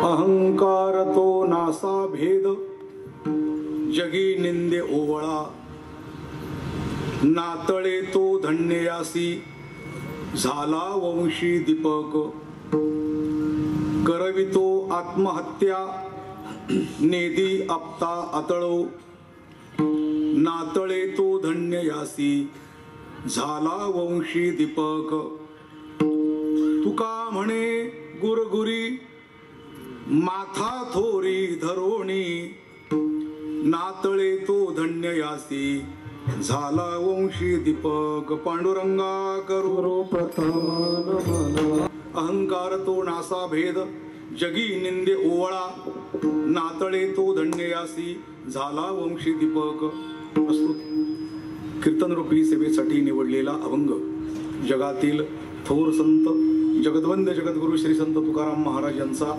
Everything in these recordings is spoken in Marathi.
अहंकार तो नासा भेद जगी निंदे ओवळा, नातळे तो धन्ययासी झाला वंशी दीपक, करवितो आत्महत्या नेदी आपता अतळो, नातळे तो धन्ययासी झाला वंशी दीपक. तुका म्हणे गुरगुरी माथा थोरी धरोणी, नातळे तो धन्ययासी झाला वंशी दीपक. पांडुरंगा करू प्रथम. अहंकार तो नासा भेद जगी निंदे ओवळा, नातळे तो धन्ययासी झाला वंशी दीपक. प्रस्तुत कीर्तनरूपी सेवेसाठी निवडलेला अभंग जगातील थोर संत जगद्वंद्य जगद्गुरु श्री संत तुकाराम महाराज यांचा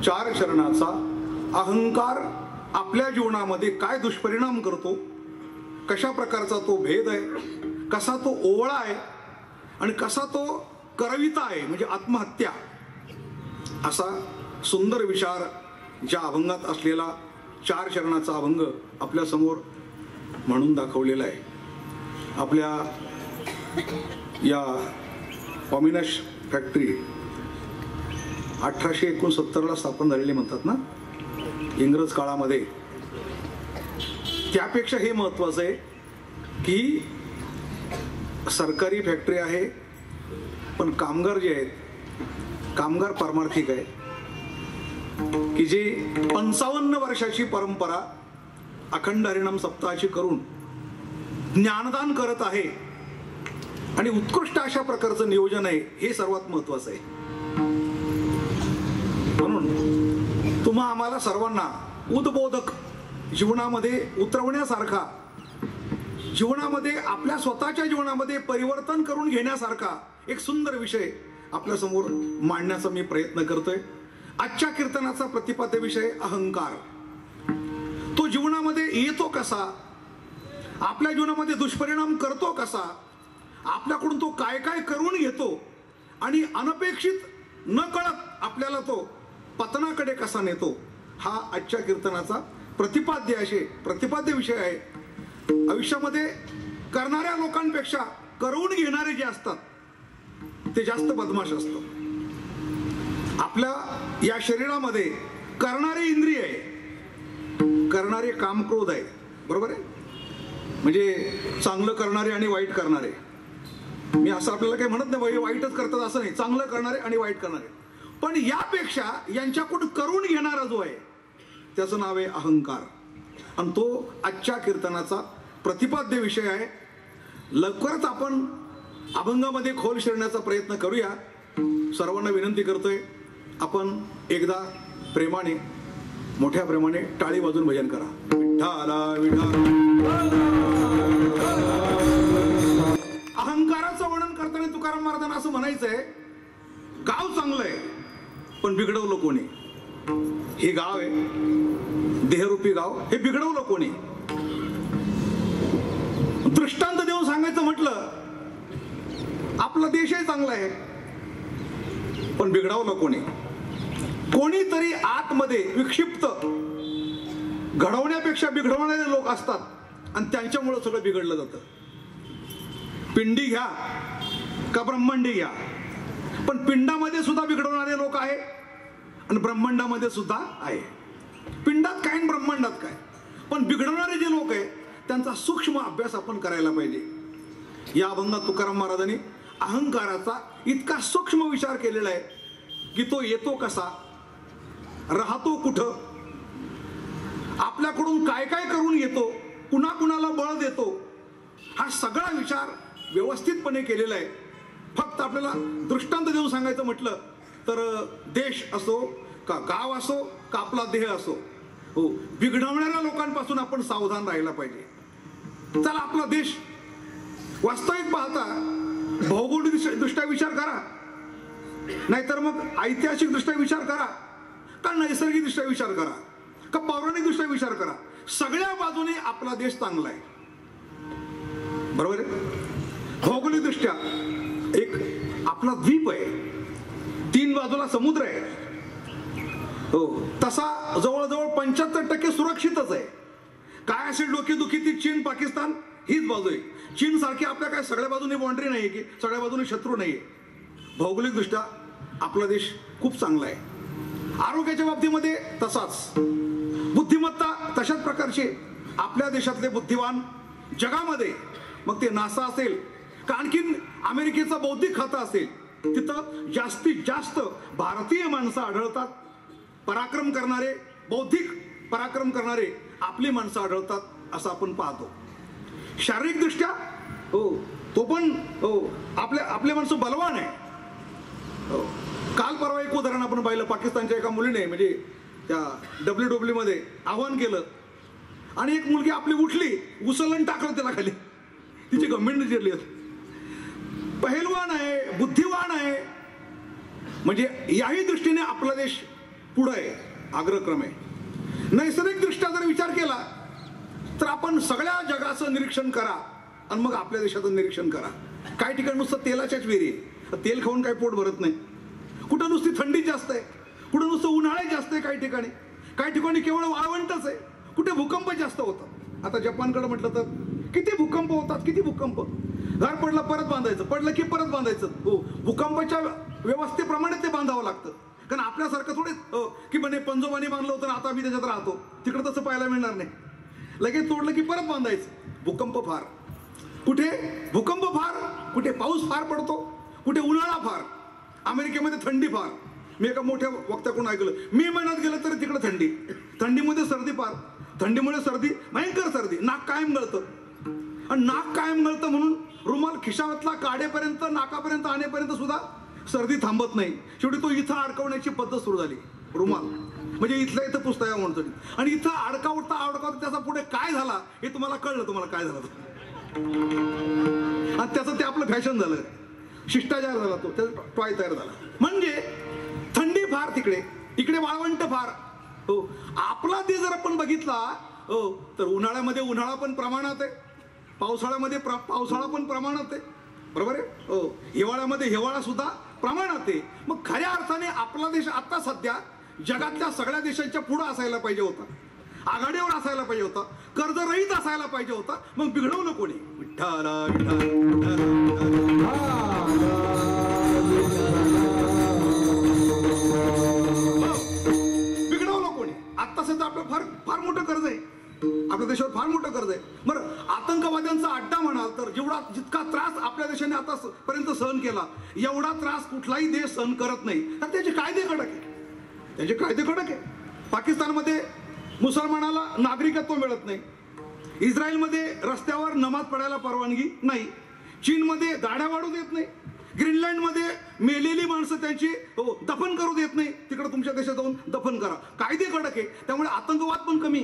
4 चरणाचा अहंकार आपल्या जीवनामध्ये काय दुष्परिणाम करतो, कशा प्रकारचा तो भेद आहे, कसा तो ओवळा आहे आणि कसा तो करविता आहे म्हणजे आत्महत्या, असा सुंदर विचार ज्या अभंगात असलेला 4 चरणाचा अभंग आपल्या समोर म्हणून दाखवलेला आहे. आपल्या या पॉमिनश फॅक्टरी 1869ला स्थापन झालेली म्हणतात ना इंग्रज काळामध्ये. त्यापेक्षा हे महत्वाचं आहे की सरकारी फॅक्टरी आहे पण कामगार जे आहेत कामगार परमार्थिक आहे की जे 55 वर्षाची परंपरा अखंड हरिनाम सप्ताहाची करून ज्ञानदान करत आहे आणि उत्कृष्ट अशा प्रकारचं नियोजन आहे. हे सर्वात महत्वाचं आहे. म्हणून तुम्हा आम्हाला सर्वांना उद्बोधक जीवनामध्ये उतरवण्यासारखा, जीवनामध्ये आपल्या स्वतःच्या जीवनामध्ये परिवर्तन करून घेण्यासारखा एक सुंदर विषय आपल्या समोर मांडण्याचा मी प्रयत्न करतोय. आजच्या कीर्तनाचा प्रतिपाद्य विषय अहंकार. तो जीवनामध्ये येतो कसा, आपल्या जीवनामध्ये दुष्परिणाम करतो कसा, आपल्याकडून तो काय काय करून घेतो आणि अनपेक्षित न कळत आपल्याला तो पतनाकडे कसा नेतो, हा आजच्या कीर्तनाचा प्रतिपाद्य विषय आहे. आयुष्यामध्ये करणाऱ्या लोकांपेक्षा करून घेणारे जे असतात ते जास्त बदमाश असतात. आपल्या या शरीरामध्ये करणारे इंद्रिय आहे, करणारे कामक्रोध आहे, बरोबर आहे. म्हणजे चांगलं करणारे आणि वाईट करणारे. मी असं आपल्याला काही म्हणत नाही वाईटच करतात असं नाही, चांगलं करणारे आणि वाईट करणारे. पण यापेक्षा यांच्याकडून करून घेणारा जो आहे त्याचं नाव आहे अहंकार. आणि तो आजच्या कीर्तनाचा प्रतिपाद्य विषय आहे. लवकरच आपण अभंगामध्ये खोल शिरण्याचा प्रयत्न करूया. सर्वांना विनंती करतोय आपण एकदा प्रेमाने मोठ्या प्रेमाने टाळी वाजून भजन करा. विठ्ठला विठ्ठल. अहंकाराचं वर्णन करताना तुकाराम महाराजांना असं म्हणायचंय, गाव चांगलं आहे पण बिघडवलं कोणी. हे गाव आहे देहरूपी गाव, हे बिघडवलं कोणी. दृष्टांत देऊन सांगायचं म्हटलं आपला देशही चांगला आहे पण बिघडवलं कोणी. कोणीतरी आतमध्ये विक्षिप्त घडवण्यापेक्षा बिघडवणारे लोक असतात आणि त्यांच्यामुळे सगळं बिघडलं जातं. पिंडी घ्या का ब्रह्मांडी घ्या, पण पिंडामध्ये सुद्धा बिघडवणारे लोक आहे आणि ब्रह्मांडामध्ये सुद्धा आहे. पिंडात काय आणि ब्रह्मांडात काय, पण बिघडवणारे जे लोक आहेत त्यांचा सूक्ष्म अभ्यास आपण करायला पाहिजे. या अभंगात तुकाराम महाराजांनी अहंकाराचा इतका सूक्ष्म विचार केलेला आहे की तो येतो कसा, राहतो कुठं, आपल्याकडून काय काय करून येतो, कुणा कुणाला बळ देतो, हा सगळा विचार व्यवस्थितपणे केलेला आहे. फक्त आपल्याला दृष्टांत देऊन सांगायचं म्हटलं तर देश असो का गाव असो का आपला देह असो, हो, बिघडवणाऱ्या लोकांपासून आपण सावधान राहायला पाहिजे. चला, आपला देश वास्तविक पाहता भौगोलिक दृष्ट्या विचार करा, नाहीतर मग ऐतिहासिक दृष्ट्या विचार करा, का नैसर्गिक दृष्ट्या विचार करा, का पौराणिक दृष्ट्या विचार करा, सगळ्या बाजूने आपला देश चांगला आहे. बरोबर आहे. भौगोलिक दृष्ट्या एक आपला द्वीप आहे, 3 बाजूला समुद्र आहे, हो, तसा जवळजवळ 75% सुरक्षितच आहे. काय असेल डोकेदुखी ती चीन पाकिस्तान हीच बाजू आहे. चीन सारखी आपल्या काय सगळ्या बाजूने बाउंड्री नाही की सगळ्या बाजूने शत्रू नाहीये. भौगोलिक दृष्ट्या आपला देश खूप चांगला आहे. आरोग्याच्या बाबतीमध्ये तसाच, बुद्धिमत्ता तशाच प्रकारचे आपल्या देशातले बुद्धिवान जगामध्ये, मग ते नासा असेल का आणखीन अमेरिकेचं बौद्धिक खातं असेल, तिथं जास्तीत जास्त भारतीय माणसं आढळतात. पराक्रम करणारे, बौद्धिक पराक्रम करणारे आपली माणसं आढळतात असं आपण पाहतो. शारीरिक दृष्ट्या हो, तो पण हो, आपले माणसं बलवान आहे. हो, काल परवा एक उदाहरण आपण पाहिलं, पाकिस्तानच्या एका मुलीने म्हणजे त्या WWE मध्ये आव्हान केलं आणि एक मुलगी आपली उठली, उचलून टाकलं त्याला खाली, तिची गंभीर जिरली. पहलवान आहे, बुद्धिवान आहे, म्हणजे याही दृष्टीने आपला देश पुढे आहे, अग्रक्रम आहे. नैसर्गिक दृष्ट्या जर विचार केला तर आपण सगळ्या जगाचं निरीक्षण करा आणि मग आपल्या देशाचं निरीक्षण करा. काही ठिकाणी नुसतं तेलाच्याच विहिरी आहे, तेल खाऊन काही पोट भरत नाही. कुठं नुसती थंडी जास्त आहे, कुठं नुसतं उन्हाळ्यात जास्त आहे, काही ठिकाणी केवळ वाळवंटच आहे, कुठे भूकंप जास्त होतात. आता जपानकडे म्हटलं तर किती भूकंप होतात, किती भूकंप. घर पडलं परत बांधायचं, पडलं की परत बांधायचं. हो, भूकंपाच्या व्यवस्थेप्रमाणे ते बांधावं लागतं. कारण आपल्यासारखं थोडे की म्हणे पंजोबाने बांधलं होतं आता मी त्याच्यात राहतो, तिकडं तसं पाहायला मिळणार नाही. लगेच तोडलं की परत बांधायचं. भूकंप फार, कुठे भूकंप फार, कुठे पाऊस फार पडतो, कुठे उन्हाळा फार. अमेरिकेमध्ये थंडी फार. मी एका मोठ्या वक्त्याकडून ऐकलं, मे महिन्यात गेलं तरी तिकडे थंडी, थंडीमध्ये सर्दी फार, थंडीमुळे सर्दी, भयंकर सर्दी, नाक कायम गळतं. आणि नाक कायम गळतं म्हणून रुमाल खिशातला काढेपर्यंत, नाकापर्यंत आणेपर्यंत सुद्धा सर्दी थांबत नाही. शेवटी तो इथं अडकवण्याची पद्धत सुरू झाली, रुमाल म्हणजे इथल्या इथं पुसता यावं म्हणतो. आणि इथं अडकावता त्याचा पुढे काय झाला हे तुम्हाला कळलं, तुम्हाला काय झालं आणि त्याचं ते आपलं फॅशन झालं, शिष्टाचार झाला, तो त्याचा टॉय तयार झाला. म्हणजे थंडी फार तिकडे, इकडे वाळवंट फार. हो, आपला ते जर आपण बघितला हो तर उन्हाळ्यामध्ये उन्हाळा पण प्रमाणात आहे, पावसाळ्यामध्ये पावसाळा पण प्रमाणात आहे, बरोबर आहे. हो, हिवाळ्यामध्ये हिवाळा सुद्धा प्रमाणात आहे. मग खऱ्या अर्थाने आपला देश आता सध्या जगातल्या सगळ्या देशांच्या पुढे असायला पाहिजे होता, आघाडीवर असायला पाहिजे होता, कर्जरहित असायला पाहिजे होता. मग बिघडवलं कोणी? विठ्ठला बिघडवलं कोणी? आता सध्या आपलं फार फार मोठं कर्ज आहे, आपल्या देशावर फार मोठं कर्ज आहे. बरं, आतंकवाद्यांचा अड्डा म्हणाल तर जितका त्रास आपल्या देशाने आतापर्यंत सहन केला, एवढा त्रास कुठलाही देश सहन करत नाही. तर त्याचे कायदे कडक आहे, त्याचे कायदे कडक आहे. पाकिस्तानमध्ये मुसलमानाला नागरिकत्व मिळत नाही, इस्रायलमध्ये रस्त्यावर नमाज पडायला परवानगी नाही, चीनमध्ये दाढ्या वाढू देत नाही, ग्रीनलँडमध्ये मेलेली माणसं त्यांची दफन करू देत नाही. तिकडे तुमच्या देशात जाऊन दफन करा. कायदे कडक आहे, त्यामुळे आतंकवाद पण कमी.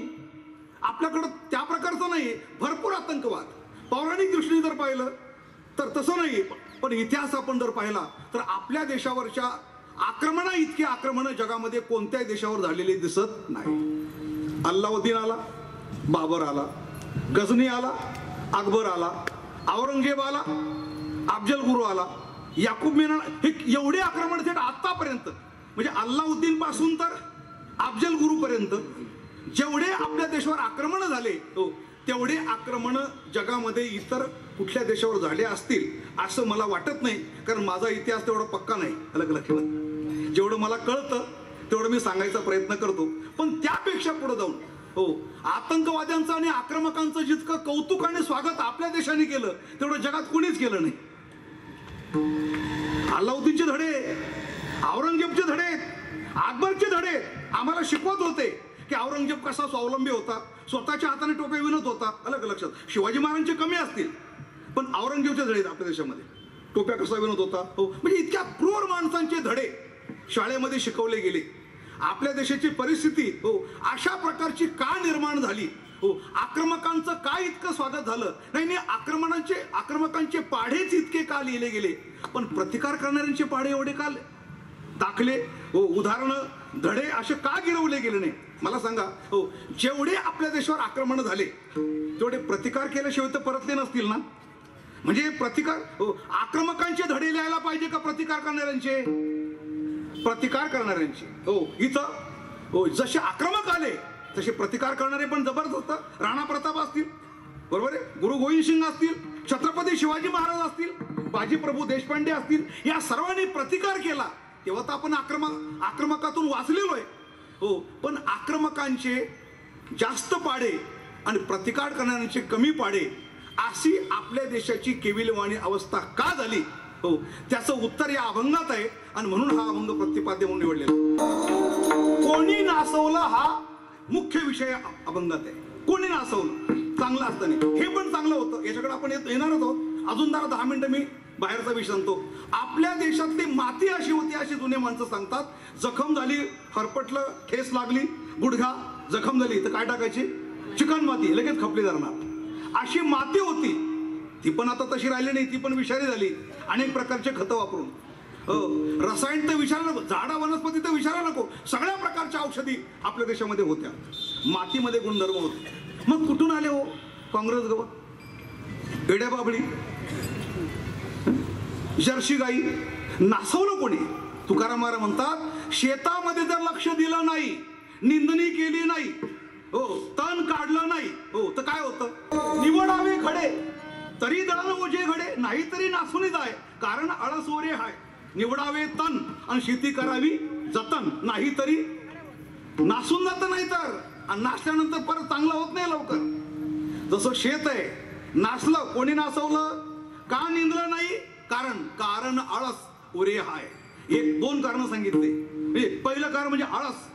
आपल्याकडं त्या प्रकारचं नाही, भरपूर आतंकवाद. पौराणिक दृष्टीने जर पाहिलं तर तसं नाही, पण इतिहास आपण जर पाहिला तर आपल्या देशावरच्या आक्रमणा इतके आक्रमणं जगामध्ये कोणत्याही देशावर झालेले दिसत नाही. अल्लाउद्दीन आला, बाबर आला, गझनी आला, अकबर आला, औरंगजेब आला, अफजल गुरु आला, याकूब मेनन, हे एवढे आक्रमण थेट आतापर्यंत म्हणजे अल्लाउद्दीन पासून तर अफजल गुरु पर्यंत जेवढे आपल्या देशावर आक्रमण झाले तेवढे आक्रमण जगामध्ये इतर कुठल्या देशावर झाले असतील असं मला वाटत नाही. कारण माझा इतिहास तेवढा पक्का नाही. अलग लक्षात, जेवढं मला कळतं तेवढं मी सांगायचा प्रयत्न करतो. पण त्यापेक्षा पुढे जाऊन आतंकवाद्यांचं आणि आक्रमकांचं जितकं कौतुक आणि स्वागत आपल्या देशाने केलं तेवढं जगात कोणीच केलं नाही. अल्लाउद्दीनचे धडे, औरंगजेबचे धडे, अकबरचे धडे आम्हाला शिकवत होते की औरंगजेब कसा स्वावलंबी होता, स्वतःच्या हाताने टोप्या विणत होता. अलग लक्षात. शिवाजी महाराजांचे कमी असतील, पण औरंगजेबचे धडे आपल्या देशामध्ये टोप्या कसा विणत होता. हो, म्हणजे इतक्या क्रूर माणसांचे धडे शाळेमध्ये शिकवले गेले. आपल्या देशाची परिस्थिती हो अशा प्रकारची का निर्माण झाली. हो, आक्रमकांचं काय इतकं स्वागत झालं नाही. आक्रमकांचे पाढेच इतके का लिहिले गेले, पण प्रतिकार करणाऱ्यांचे पाढे एवढे का दाखले हो, उदाहरणं, धडे असे का गिरवले गेले नाही. मला सांगा हो, जेवढे आपल्या देशावर आक्रमण झाले तेवढे प्रतिकार केल्याशिवाय तर परतले नसतील ना. म्हणजे प्रतिकार हो, आक्रमकांचे धडे लिहायला पाहिजे का प्रतिकार करणाऱ्यांचे. प्रतिकार करणाऱ्यांचे हो. इथं हो जसे आक्रमक आले तसे प्रतिकार करणारे पण जबरदस्त. राणा प्रताप असतील, बरोबर आहे, गुरु गोविंद सिंग असतील, छत्रपती शिवाजी महाराज असतील, बाजीप्रभू देशपांडे असतील, या सर्वांनी प्रतिकार केला. तेव्हा तर आपण आक्रमकातून वाचलेलो आहे हो. पण आक्रमकांचे जास्त पाडे आणि प्रतिकार करणाऱ्यांचे कमी पाडे, अशी आपल्या देशाची केविलवाणी अवस्था का झाली हो, त्याचं उत्तर या अभंगात आहे. आणि म्हणून हा अभंग प्रतिपाद्य म्हणून निवडलेला. कोणी नासवलं हा मुख्य विषय अभंगात आहे. कोणी नासवलं चांगलं असताना, हे पण चांगलं होतं, याच्याकडे आपण येणारच आहोत. अजून 10 मिनिटं मी बाहेरचा विषय सांगतो. आपल्या देशातली माती अशी होती, अशी जुने माणसं सांगतात. जखम झाली, हरपटलं, ठेस लागली, गुडघा जखम झाली तर काय टाकायची, चिकन माती, लगेच खपली जाणार. अशी माती होती. ती पण आता तशी राहिली नाही, ती पण विषारी झाली अनेक प्रकारचे खतं वापरून. रसायन तर विचारायला नको, झाडा वनस्पती तर विचारायला नको, सगळ्या प्रकारच्या औषधी आपल्या देशामध्ये होत्या. मातीमध्ये गुणधर्म होते. मग कुठून आले हो काँग्रेस गवत, एड्या बाबळी, जर्सी गाई. नासवलं कोणी. तुकाराम महाराज म्हणतात, शेतामध्ये जर लक्ष दिलं नाही, निंदणी केली नाही हो, तण काढलं नाही हो, तर काय होतं. निवडावे खडे तरी दळण ओझे घडे, नाही तरी नासून जाय, कारण आळस ओरे हाय. निवडावे तण आणि शेती करावी जतन, नाही तरी नासून जात. नाही तर आणि नासल्यानंतर परत चांगलं होत नाही लवकर. जसं शेत आहे, नासलं कोणी नासवलं, का निंदलं नाही, कारण आळस ओरे हाय. 1-2 कारण सांगितले. म्हणजे पहिलं कारण म्हणजे आळस.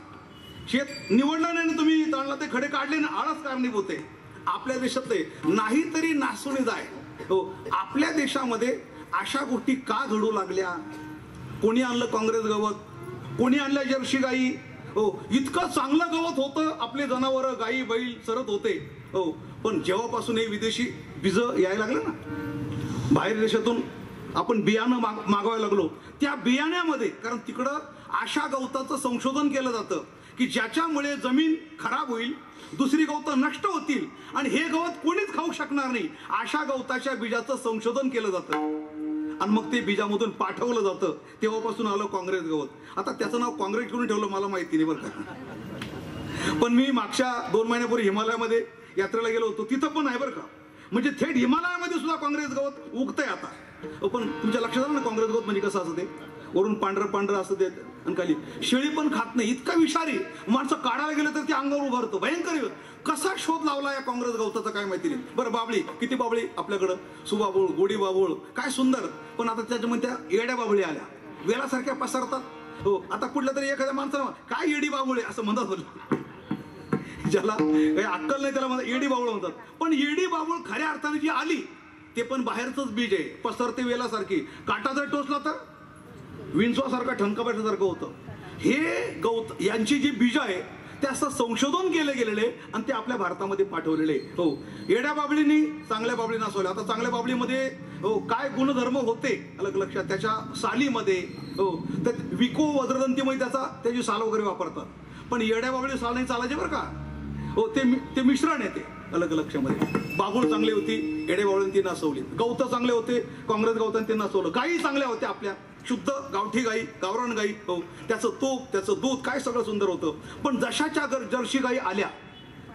शेत निवडलं नाही ना तुम्ही, तळला ते खडे काढले ना, आळस कारणीभूत आहे. आपल्या देशातले नाही तरी नासून जाय हो. आपल्या देशामध्ये अशा गोष्टी का घडू लागल्या. कोणी आणलं काँग्रेस गवत, कोणी आणल्या जर्सी गाई हो. इतकं चांगलं गवत होतं, आपले जनावर गाई बैल चरत होते हो. पण जेव्हापासून हे विदेशी बीज यायला लागले ना, बाहेर देशातून आपण बियाणं मागवायला लागलो, त्या बियाण्यामध्ये, कारण तिकडं अशा गवताचं संशोधन केलं जातं की ज्याच्यामुळे जमीन खराब होईल, दुसरी गवतं नष्ट होतील आणि हे गवत कोणीच खाऊ शकणार नाही. अशा गवताच्या बीजाचं संशोधन केलं जातं आणि मग ते बीजामधून पाठवलं जातं. तेव्हापासून आलं काँग्रेस गवत. आता त्याचं नाव काँग्रेस करून ठेवलं मला माहिती नाही बरं का. पण मी मागच्या 2 महिन्यापूर्वी हिमालयामध्ये यात्रेला गेलो होतो, तिथं पण आहे बरं का. म्हणजे थेट हिमालयामध्ये सुद्धा काँग्रेस गवत उगतंय आता. पण तुमच्या लक्षात आलं ना काँग्रेस गवत म्हणजे कसं असं ते, वरून पांढरं असं ते आणि खाली शेळी पण खात नाही, इतका विषारी. माणसं काढायला गेलं तर ते अंगावर उभारतं, भयंकर. कसा शोध लावला या काँग्रेस गवताचा काय माहिती नाही. बरं बाबळी, किती बाबळी आपल्याकडं, सुबाबूळ, गोडी बाबूळ, काय सुंदर. पण आता त्याच्यामध्ये त्या येड्या बाबळी आल्या, वेलासारख्या पसरतात हो. आता कुठल्या तरी एखाद्या माणसाला काय येडी बाबूळ आहे असं म्हणतात बोल, ज्याला काही अक्कल नाही त्याला म्हणतात येडी बाबूळ म्हणतात. पण येडी बाबूळ खऱ्या अर्थाने जी आली ते पण बाहेरचंच बीज आहे, पसरते वेलासारखी. काटा जर टोचला तर विंचवासारखा ठणका बसल्यासारखं होतं. हे गवत यांची जी बीज आहे ते असं संशोधन केले गेलेले आणि ते आपल्या भारतामध्ये पाठवलेले हो. येड्या बाबळींनी चांगल्या बाबळी नासवल्या. आता चांगल्या बाबळीमध्ये हो काय गुणधर्म होते अलग लक्षात, त्याच्या सालीमध्ये हो, तर विको वज्रदंतीमध्ये त्याची साल वगैरे वापरतात. पण येड्या बाबळी साल नाही चालायचे बरं का हो. ते मिश्रण आहे ते अलग लक्षामध्ये. बाबूळ चांगली होती, येड्या बाबळींनी ती नासवली. गवत चांगले होते, काँग्रेस गवतांनी ते नासवलं. गायी चांगल्या होत्या आपल्या, शुद्ध गावठी गाई, गावरान गाई हो. त्याचं तूप, त्याचं दूध काय सगळं सुंदर होतं. पण जशाच्या जर्सी गाई आल्या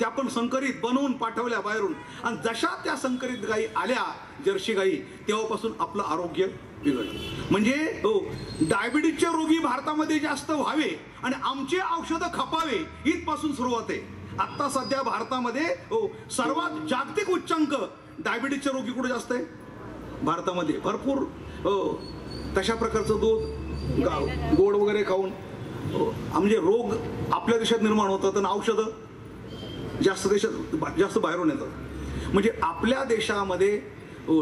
त्या पण संकरित बनवून पाठवल्या बाहेरून, आणि जशा त्या संकरित गाई आल्या जर्सी गाई, तेव्हापासून आपलं आरोग्य बिघडलं. म्हणजे हो डायबिटीजचे रोगी भारतामध्ये जास्त व्हावे आणि आमचे औषधं खपावे, इथपासून सुरुवात आहे. आता सध्या भारतामध्ये हो सर्वात जागतिक उच्चांक डायबिटीजचे रोगी कुठे जास्त आहे, भारतामध्ये. भरपूर हो तशा प्रकारचं दूध, गोड वगैरे खाऊन म्हणजे रोग आपल्या देशात निर्माण होतात आणि औषधं जास्त जास्त बाहेरून येतात. म्हणजे आपल्या देशामध्ये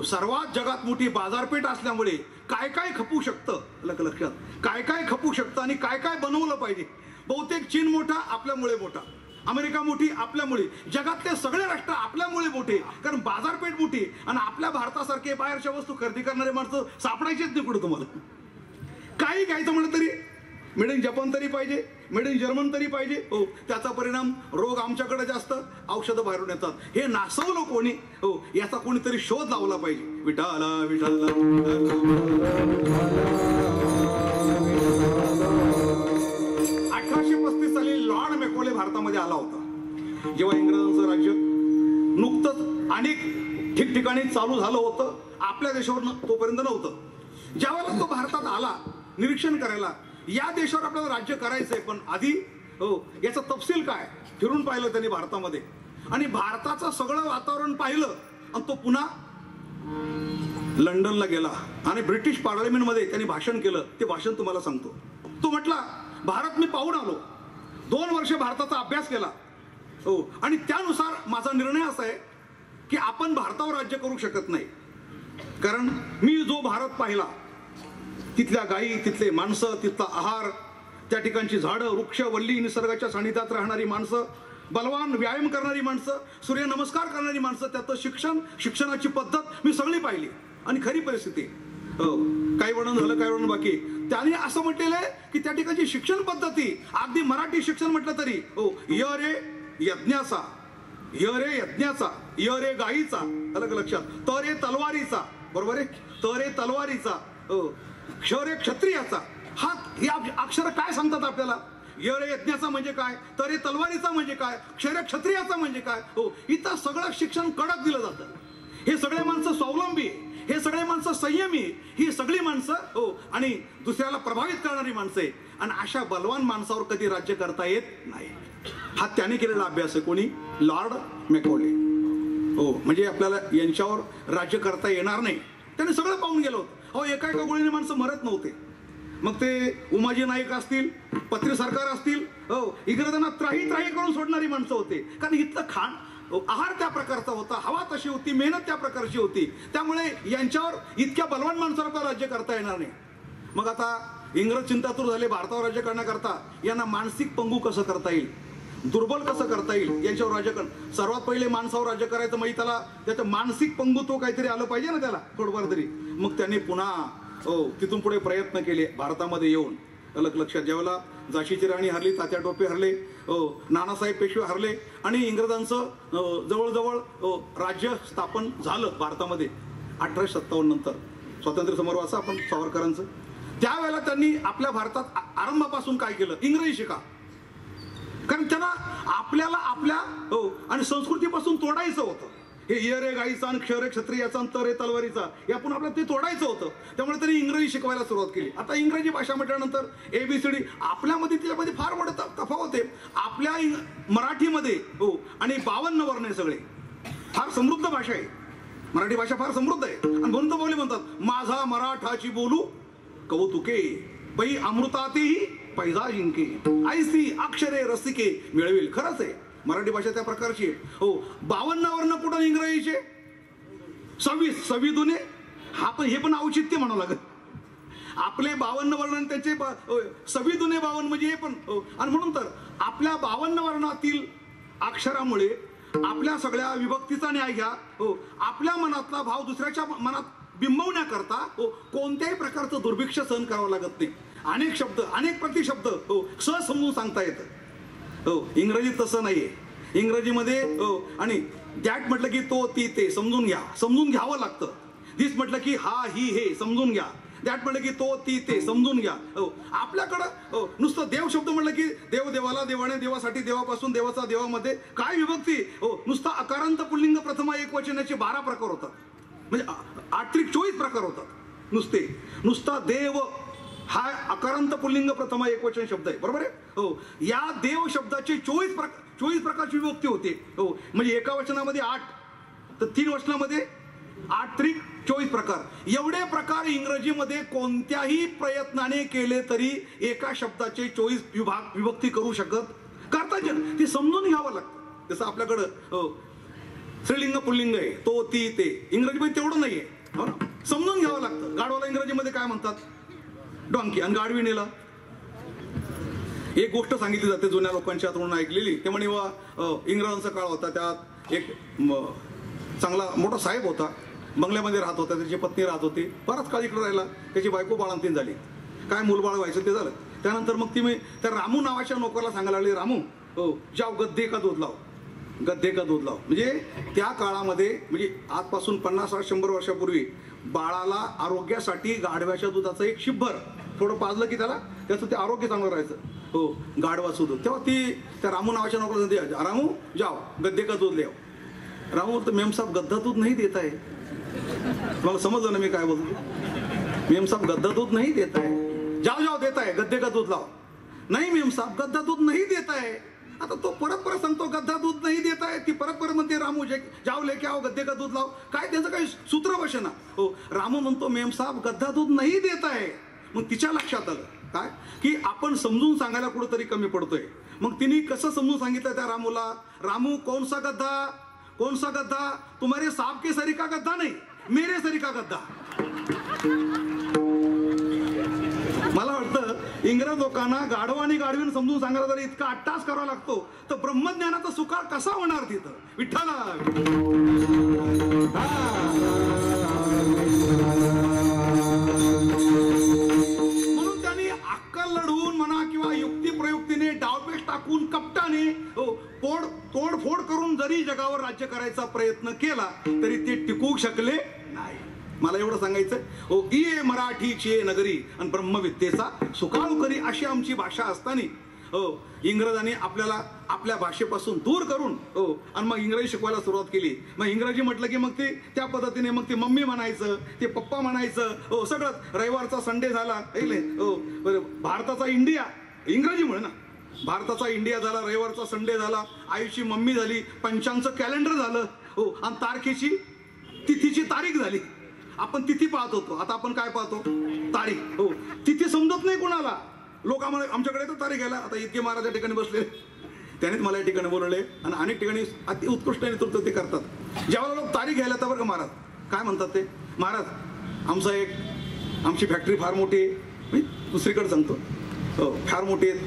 सर्वात जगात मोठी बाजारपेठ असल्यामुळे काय काय खपू शकतं, लक्षात काय काय खपू शकतं आणि काय काय बनवलं पाहिजे. बहुतेक चीन मोठा आपल्यामुळे मोठा, अमेरिका मोठी आपल्यामुळे, जगातले सगळे राष्ट्र आपल्यामुळे मोठे, कारण बाजारपेठ मोठी. आणि आपल्या भारतासारखे बाहेरच्या वस्तू खरेदी करणारे माणसं सापडायचेच नाही कुठं तुम्हाला. काही घ्यायचं म्हणलं तरी मेड इन जपान तरी पाहिजे, मेड इन जर्मन तरी पाहिजे. हो, त्याचा परिणाम रोग आमच्याकडे जास्त, औषधं बाहेरून येतात. हे नासवलं कोणी? हो, याचा कोणीतरी शोध लावला पाहिजे. विठाला विठाला 1835 साली लॉर्ड मॅकॉले भारतामध्ये आला होता. जेव्हा इंग्रजांचं राज्य नुकतंच अनेक ठिकठिकाणी चालू झालं होतं, आपल्या देशावर तोपर्यंत नव्हतं. ज्यावेळेला तो भारतात आला निरीक्षण करायला, या देशावर आपल्याला राज्य करायचंय, पण आधी याचा तपशील काय फिरून पाहिलं त्यांनी भारतामध्ये, आणि भारताचं सगळं वातावरण पाहिलं. आणि तो पुन्हा लंडनला गेला आणि ब्रिटिश पार्लमेंटमध्ये त्यांनी भाषण केलं. ते भाषण तुम्हाला सांगतो. तो म्हटला, भारत मी पाहून आलो, 2 वर्ष भारताचा अभ्यास केला. हो, आणि त्यानुसार माझा निर्णय असा आहे की आपण भारतावर राज्य करू शकत नाही. कारण मी जो भारत पाहिला, तिथल्या गायी, तिथले माणसं, तिथला आहार, त्या ठिकाणची झाडं, वृक्ष, वल्ली, निसर्गाच्या सानिध्यात राहणारी माणसं, बलवान व्यायाम करणारी माणसं, सूर्यनमस्कार करणारी माणसं, त्याचं शिक्षण, शिक्षणाची पद्धत मी सगळी पाहिली. आणि खरी परिस्थिती, काही वर्णन झालं, काही वर्णन बाकी. त्याने असं म्हटलेलं आहे की त्या ठिकाणची शिक्षण पद्धती, अगदी मराठी शिक्षण म्हटलं तरी, हो, य रे यज्ञाचा, य रे यज्ञाचा, य रे गायीचा, अलग लक्षात, त रे तलवारीचा, बरोबर आहे, त रे तलवारीचा, क्ष रे क्षत्रियाचा. हा, हे अक्षर काय सांगतात आपल्याला? य रे यज्ञाचा म्हणजे काय, त रे तलवारीचा म्हणजे काय, क्ष रे क्षत्रियाचा म्हणजे काय. हो, इथं सगळं शिक्षण कडक दिलं जातं. हे सगळे माणसं स्वावलंबी, हे सगळे माणसं संयमी, ही सगळी माणसं, हो, आणि दुसऱ्याला प्रभावित करणारी माणसं आहे. आणि अशा बलवान माणसावर कधी राज्य करता येत नाही. हा त्याने केलेला अभ्यास आहे. कोणी? Lord Macaulay. हो, म्हणजे आपल्याला यांच्यावर राज्य करता येणार नाही. त्याने सगळं पाहून गेलो होतं. अहो, एका एका गोळीने माणसं मरत नव्हते. मग ते उमाजी नाईक असतील, पत्री सरकार असतील, हो, इंग्रजांना त्राही करून सोडणारी माणसं होते. कारण इथलं खाण, आहार त्या प्रकारचा होता, हवा तशी होती, मेहनत त्या प्रकारची होती. त्यामुळे यांच्यावर इतक्या बलवान माणसावर आपल्याला राज्य करता येणार नाही. मग आता इंग्रज चिंतातूर झाले भारतावर राज्य करण्याकरता. यांना मानसिक पंगू कसं करता येईल, दुर्बल कसं करता येईल, यांच्यावर राज्य करणं. सर्वात पहिले माणसावर राज्य करायचं, म्हणजे त्याला त्याचं मानसिक पंगुत्व काहीतरी आलं पाहिजे ना त्याला, थोडंफार तरी. मग त्यांनी पुन्हा, हो, तिथून पुढे प्रयत्न केले भारतामध्ये येऊन. अलग लक्षात, ज्यावेळेला झाशीची राणी हरली, तात्या टोपे हरले, नानासाहेब पेशवे हरले, आणि इंग्रजांचं जवळजवळ राज्य स्थापन झालं भारतामध्ये 1857 नंतर. स्वातंत्र्य समर असं आपण सावरकरांचं. त्यावेळेला त्यांनी आपल्या भारतात आरंभापासून काय केलं? इंग्रजी शिका. कारण त्यांना आपल्याला आपल्या, हो, आणि संस्कृतीपासून तोडायचं होतं. हे य रे गाईचा आणि क्ष रे क्षत्रियाचा आणि त रे तलवारीचा, यातून आपल्याला ते तोडायचं होतं. त्यामुळे त्यांनी इंग्रजी शिकवायला सुरुवात केली. आता इंग्रजी भाषा म्हटल्यानंतर ABCD आपल्यामध्ये, त्याच्यामध्ये फार मोठे तफावत आहे. आपल्या मराठीमध्ये, हो, आणि 52 वर्ण आहे सगळे. फार समृद्ध भाषा आहे मराठी भाषा, फार समृद्ध आहे. आणि म्हणून तर बोली म्हणतात, माझा मराठाची बोलू कौतुके, पै अमृतातेही पैजा जिंके, ऐसी अक्षरे रसिके मिळवेल. खरंच आहे, मराठी भाषा त्या प्रकारची आहे. हो, 52 वर्ण कुठं इंग्रजीचे? 26 दुने. हा पण, हे पण औचित्य म्हणावं लागत. आपले 52 वर्ण आणि त्याचे 26 दुने 52, म्हणजे हे पण. आणि म्हणून तर आपल्या 52 वर्णातील अक्षरामुळे आपल्या सगळ्या विभक्तीचा न्याय घ्या. हो, आपल्या मनातला भाव दुसऱ्याच्या मनात बिंबवण्याकरता, हो, कोणत्याही प्रकारचं दुर्भिक्ष सहन करावं लागत नाही. अनेक शब्द, अनेक प्रतिशब्द, हो, सहज समजून सांगता येतं. हो, इंग्रजीत तसं नाहीये. इंग्रजीमध्ये, हो, आणि दॅट म्हटलं की तो, ती, ते समजून घ्या, समजून घ्यावं लागतं. दिस म्हटलं की हा, ही, हे समजून घ्या. दॅट म्हटलं की तो, ती, ते समजून घ्या. हो, आपल्याकडं, हो, नुसतं देव शब्द म्हटलं की देव, देवाला, देवाने, देवासाठी, देवापासून, देवाचा, देवामध्ये काय विभक्ती. हो, नुसतं अकारांत पुल्लिंग प्रथमा एकवचनाचे 12 प्रकार होतात. म्हणजे 24 प्रकार होतात नुसता देव हा अकारांत पुल्लिंग प्रथमा एकवचन शब्द आहे, बरोबर आहे. हो, या देव शब्दाचे 24 प्रकारची विभक्ती होते. हो, म्हणजे एका वचनामध्ये 8, तर 3 वचनामध्ये 8 त्रिक 24 प्रकार. एवढे प्रकार इंग्रजीमध्ये कोणत्याही प्रयत्नाने केले तरी एका शब्दाचे 24 विभक्ती करू शकत, करता येत. ते समजून घ्यावं लागतं. जसं आपल्याकडं स्त्रीलिंग पुल्लिंग आहे, तो ती ते. इंग्रजीमध्ये तेवढं नाहीये, हो ना. समजून घ्यावं लागतं. गाढवाला इंग्रजीमध्ये काय म्हणतात? डॉंकी. आणि गाढविणीला एक गोष्ट सांगितली जाते जुन्या लोकांच्या हातून ऐकलेली. ते म्हणे इंग्रजांचा काळ होता, त्यात एक चांगला मोठा साहेब होता, बंगल्यामध्ये राहत होता, त्याची पत्नी राहत होती. बराच काळ इकडे राहिला, त्याची बायको बाळंतीण झाली, काय मूलबाळ व्हायचं ते झालं. त्यानंतर मग ती त्या रामू नावाच्या नोकरला सांगायला लागली, रामू जाव गद्दे का दूध लाव, गद्दे का दूध लाव. म्हणजे त्या काळामध्ये, म्हणजे आजपासून 50-100 वर्षापूर्वी बाळाला आरोग्यासाठी गाढव्याच्या दुधाचं एक शिब्भर थोडं पाजलं की त्याचं ते आरोग्य चांगलं राहायचं. हो, गाढवाचं दूध. तेव्हा ती त्या रामू नावाच्या नोकरला सांगते, रामू जाओ गद्दे का दूध ले. रामू तर मेम साहब गद्दा दूध नाही देत आहे. तुम्हाला समजलं ना मी काय बोलतो? मेम साहब गद्दा दूध नहीं देता है. जाओ जाओ देता है, गद्दे का दूध लाओ. नहीं मेम साहब गद्दा दूध नहीं देता है. आता तो परत सांगतो गद्दा दूध नाही देत आहे. ती परत म्हणते रामू जाओ लेके आओ गद्दे का दूध लाओ. काय त्यांचं काही सूत्र बसेना. हो, रामू म्हणतो मेम साहब गद्दा दूध नाही देत आहे. मग तिच्या लक्षात आलं काय की आपण समजून सांगायला कुठेतरी कमी पडतोय. मग तिने कसं समजून सांगितलं त्या रामूला, रामू कौन सा गद्दा, तुम्हारे साहब के सरी का गद्दा नहीं, मेरे सरी का गद्दा. मला वाटतं इंग्रज लोकांना गाढव आणि गाढवीन समजून सांगायला जर इतका अट्टास करावा लागतो तर ब्रह्मज्ञानाचा सुकाळ कसा होणार तिथं? विठ्ठला. म्हणून त्यांनी अक्कल लढवून म्हणा किंवा युक्तिप्रयुक्तीने, डावपेच टाकून, कपटाने तोडफोड करून जरी जगावर राज्य करायचा प्रयत्न केला तरी ते टिकू शकले नाही. मला एवढं सांगायचं, ओ ये मराठीची नगरी आणि ब्रह्मविद्येचा सुकाळू करी, अशी आमची भाषा असताना इंग्रजांनी आपल्याला आपल्या भाषेपासून दूर करून आणि मग इंग्रजी शिकवायला सुरुवात केली. मग इंग्रजी म्हटलं की मग ते त्या पद्धतीने मग ते मम्मी म्हणायचं, ते पप्पा म्हणायचं, सगळं. रविवारचा संडे झाला, भारताचा इंडिया इंग्रजीमुळे ना, भारताचा इंडिया झाला, रविवारचा संडे झाला, आईची मम्मी झाली, पंचांचं कॅलेंडर झालं, आणि तारखेची तिथीची तारीख झाली. आपण तिथी पाहत होतो, आता आपण काय पाहतो? तारीख. हो, तिथी समजत नाही कोणाला. लोक आमच्याकडे तर तारीख घ्यायला. आता इतके महाराज या ठिकाणी बसले, त्यानेच मला या ठिकाणी बोलवले आणि अनेक ठिकाणी अति उत्कृष्ट नेतृत्व ते करतात. ज्यावेळेला लोक तारीख घ्यायला तर बरं का महाराज काय म्हणतात ते, महाराज आमची फॅक्टरी फार मोठी आहे. मी दुसरीकडे सांगतो, फार मोठी आहे,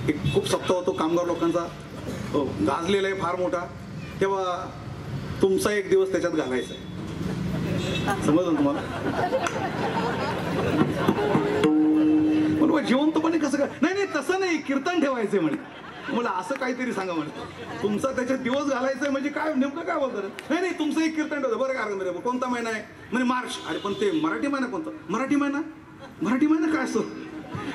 एक खूप सप्ताह होतो कामगार लोकांचा, गाजलेला आहे फार मोठा, तेव्हा तुमचा एक दिवस त्याच्यात घालायचा आहे. समजलं तुम्हाला? बरोबर. जिवंतपणे कसं काय? नाही तसं नाही, कीर्तन ठेवायचंय म्हणे. मला असं काहीतरी सांगा म्हणे, तुमचा त्याच्यात दिवस घालायचंय म्हणजे काय, नेमकं काय बोलतात? नाही तुमचं एक कीर्तन ठेवतं. बरं काय कोणता महिना आहे म्हणजे मार्च. अरे पण ते मराठी महिना कोणता? मराठी महिना काय असतो?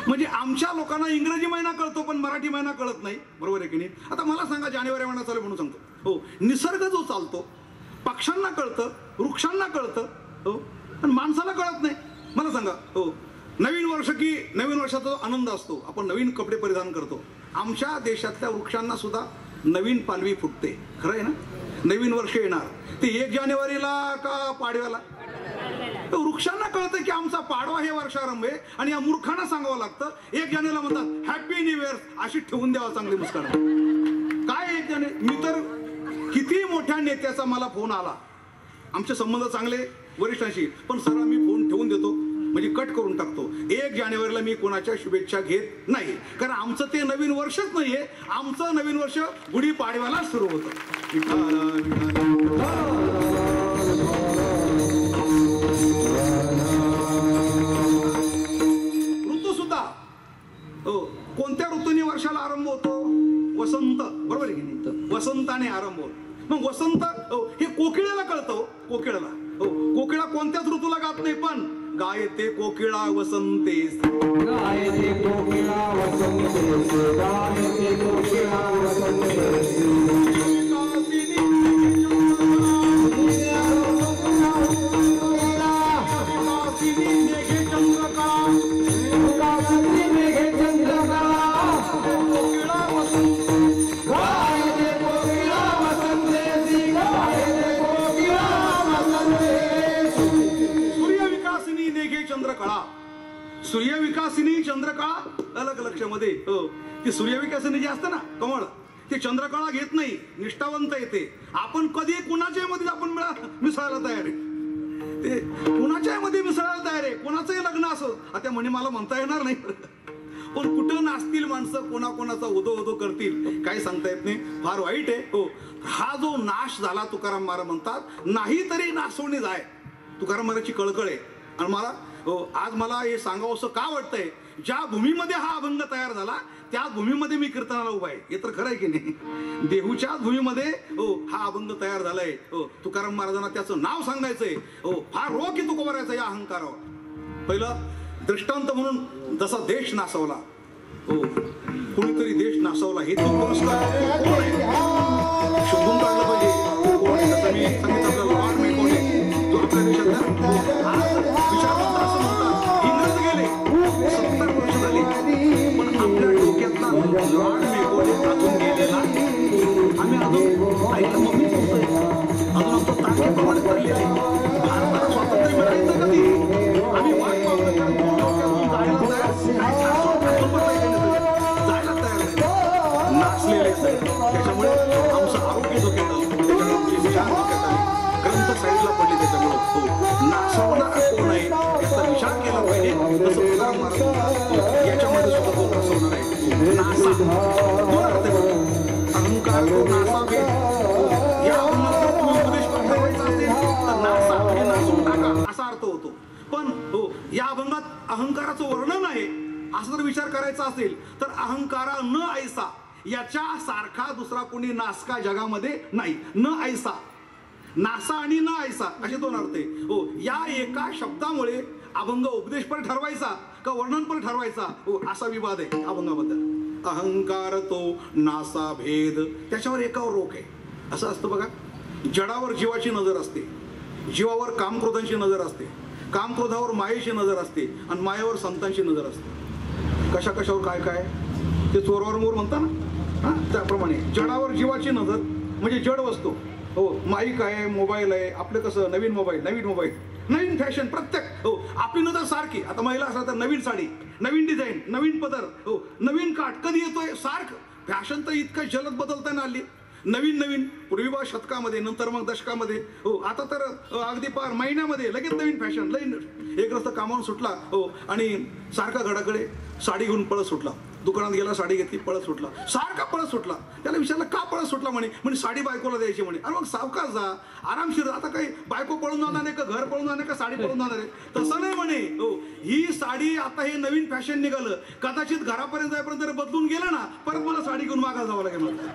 म्हणजे आमच्या लोकांना इंग्रजी महिना कळतो पण मराठी महिना कळत नाही. बरोबर आहे की नाही? आता मला सांगा, जानेवारी महिना चालू म्हणून सांगतो. हो, निसर्ग जो चालतो, पक्ष्यांना कळतं, वृक्षांना कळतं, हो, पण माणसाला कळत नाही. मला सांगा, हो, नवीन वर्षाचा आनंद असतो, आपण नवीन कपडे परिधान करतो. आमच्या देशातल्या वृक्षांना सुद्धा नवीन पालवी फुटते. खरं आहे ना? नवीन वर्ष येणार ते 1 जानेवारीला का पाडव्याला? वृक्षांना कळतं की आमचा पाडवा हे वर्षारंभ आहे आणि या मूर्खांना सांगावं लागतं 1 जानेवारीला म्हणतात हॅपी न्यू इयर, अशी ठेवून द्यावा चांगली मुस्कान. काय 1 जानेवारी? मी तर किती मोठ्या नेत्याचा मला फोन आला, आमचे संबंध चांगले वरिष्ठांशी, पण सर मी फोन ठेवून देतो म्हणजे कट करून टाकतो. 1 जानेवारीला मी कोणाच्या शुभेच्छा घेत नाही, कारण आमचं ते नवीन वर्षच नाहीये. आमचं नवीन वर्ष गुढीपाडव्याला सुरू होतं. ऋतू सुद्धा कोणत्या ऋतूने वर्षाला आरंभ होतो? वसंत. बरोबर आहे की नाही? वसंताने आरंभ होतो. मग वसंत हे कोकिळेला कळतं. कोकिळा कोणत्याच ऋतूला गात नाही, पण गायते कोकिळा वसंतेस, गायते कोकिळा वसंतेस, गायते कोकिळा वसंतेस. सूर्यविकासिनी चंद्रकळा. अलग लक्षामध्ये ती सूर्यविकासिनी जी असते ना, कमळ, ते चंद्रकळा घेत नाही, निष्ठावंत येते. आपण कधी कुणाच्या मध्ये आपण मिसळायला तयार आहे, ते कुणाच्या मध्ये मिसळायला तयार आहे. कोणाचंही लग्न असो, आता म्हणे मला म्हणता येणार नाही, पण कुठं नाचतील माणसं, कोणाकोणाचा उदो उदो करतील, काही सांगता येत नाही. फार वाईट आहे. हो, हा जो नाश झाला तुकाराम महाराज म्हणतात, नाही तरी नासवणी जाय. तुकाराम महाराजची कळकळ आहे. आणि मला आज मला हे सांगावं असं का वाटतंय, ज्या भूमीमध्ये हा अभंग तयार झाला त्याच भूमीमध्ये मी कीर्तनाला उभा आहे. हे तर खरं आहे की नाही. देहूच्याच भूमीमध्ये हा अभंग तयार झालाय. तुकाराम महाराजांना त्याचं नाव सांगायचंय. फार रोख की तुकोबारायचा या अहंकारावर. पहिलं दृष्टांत म्हणून जसा देश नासवला, कुणीतरी देश नासवला, हे तो पुरस्कार शोधून काढलं पाहिजे. मी सांगितलं आपल्याला लॉर्ड मेकॉले, जो आपल्या देशातल्या विचारवंत असं म्हणतात, इंग्रज गेले 70 वर्ष झाली, पण आपल्या डोक्यातला लॉर्ड मेकॉले अजून गेलेला. आम्ही अजून आईला मम्मी बोलतोय, अजून आमचं तारखेप्रमाणे चाललेलं आहे. भारताला स्वातंत्र्य मिळायचं कधी, आम्ही वाट पाहतो जायला तयार नाचलेले. त्याच्यामुळे आमचं आरोग्य धोक्यात आलं, त्याच्यामुळे आमची विचार धोक्यात आले, ग्रंथ साईडला पडले. त्याच्यामुळे नाचवणारा कोण आहे याचा विचार केला पाहिजे. तसं तुकाराम महाराज याच्यामध्ये सुद्धा कोण नाचवणार आहे. नासा कोण अर्थ आहे, अहंकार तो नासावे. या तुम्ही उपदेश ठरवायचा असेल तर नासा हे नाचून टाका असा अर्थ होतो. पण या अभंगात अहंकाराचं वर्णन आहे असं जर विचार करायचा असेल तर अहंकारा न ऐसा याच्या सारखा दुसरा कोणी नासका जगामध्ये नाही. न ऐसा, नासा आणि न ऐसा असे दोन अर्थ आहे. या एका शब्दामुळे अभंग उपदेशपर ठरवायचा का वर्णनपर ठरवायचा असा विवाद आहे अभंगाबद्दल. अहंकार तो नासा भेद, त्याच्यावर एकावर रोख आहे. असं असतं बघा, जडावर जीवाची नजर असते, जीवावर कामक्रोधांची नजर असते, कामक्रोधावर मायेची नजर असते, आणि मायेवर संतांची नजर असते. कशा कशावर काय काय ते चोरावर मोर म्हणता ना, त्याप्रमाणे जडावर जीवाची नजर म्हणजे जड वस्तू. माईक आहे, मोबाईल आहे, आपलं कसं नवीन मोबाईल, नवीन फॅशन, प्रत्येक आपली नजर सारखी. आता महिला असतात तर नवीन साडी, नवीन डिझाईन, नवीन पदर, नवीन काठ कधी येतोय सारखं. फॅशन तर इतकं जलद बदलताना आली, नवीन पूर्वी बा शतकामध्ये, नंतर मग दशकामध्ये, आता तर अगदी पार महिन्यामध्ये लगेच नवीन फॅशन. एक रस्ता कामावून सुटला आणि सारखा घडाकडे साडी घेऊन पळत सुटला. दुकानात गेला, साडी घेतली, पळत सुटला, सारखा पळत सुटला. त्याला विचारलं का पळत सुटला, म्हणे साडी बायकोला द्यायची म्हणे. अरे मग सावकाश जा, आरामशीर. आता काही बायको पळून जाणार नाही का, घर पळून जाणार का, साडी पळून जाणार आहे, तसं नाही म्हणे. ही साडी आता हे नवीन फॅशन निघालं, कदाचित घरापर्यंत जायपर्यंत जर बदलून गेलं ना, परत मला साडी घेऊन मागा जावं लागेल मला.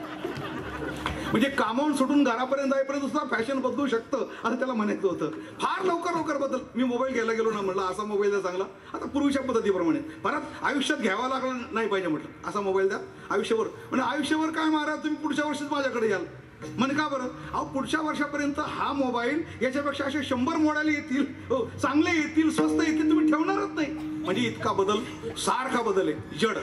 म्हणजे कामावून सुटून घरापर्यंत जाईपर्यंत सुद्धा फॅशन बदलू शकतं असं त्याला म्हणायचं होतं. फार लवकर बदल. मी मोबाईल घ्यायला गेलो ना, म्हटलं असा मोबाईल द्या चांगला, आता पूर्वीच्या पद्धतीप्रमाणे परत आयुष्यात घ्यावा लागला नाही पाहिजे. म्हटलं असा मोबाईल द्या आयुष्यभर. म्हणजे आयुष्यभर काय महाराज, तुम्ही पुढच्या वर्षीच माझ्याकडे याल. म्हणे का बरं? अहो पुढच्या वर्षापर्यंत हा मोबाईल याच्यापेक्षा असे 100 मॉडेल येतील, चांगले येतील, स्वस्त येतील, तुम्ही ठेवणारच नाही. म्हणजे इतका बदल, सारखा बदल आहे. जड,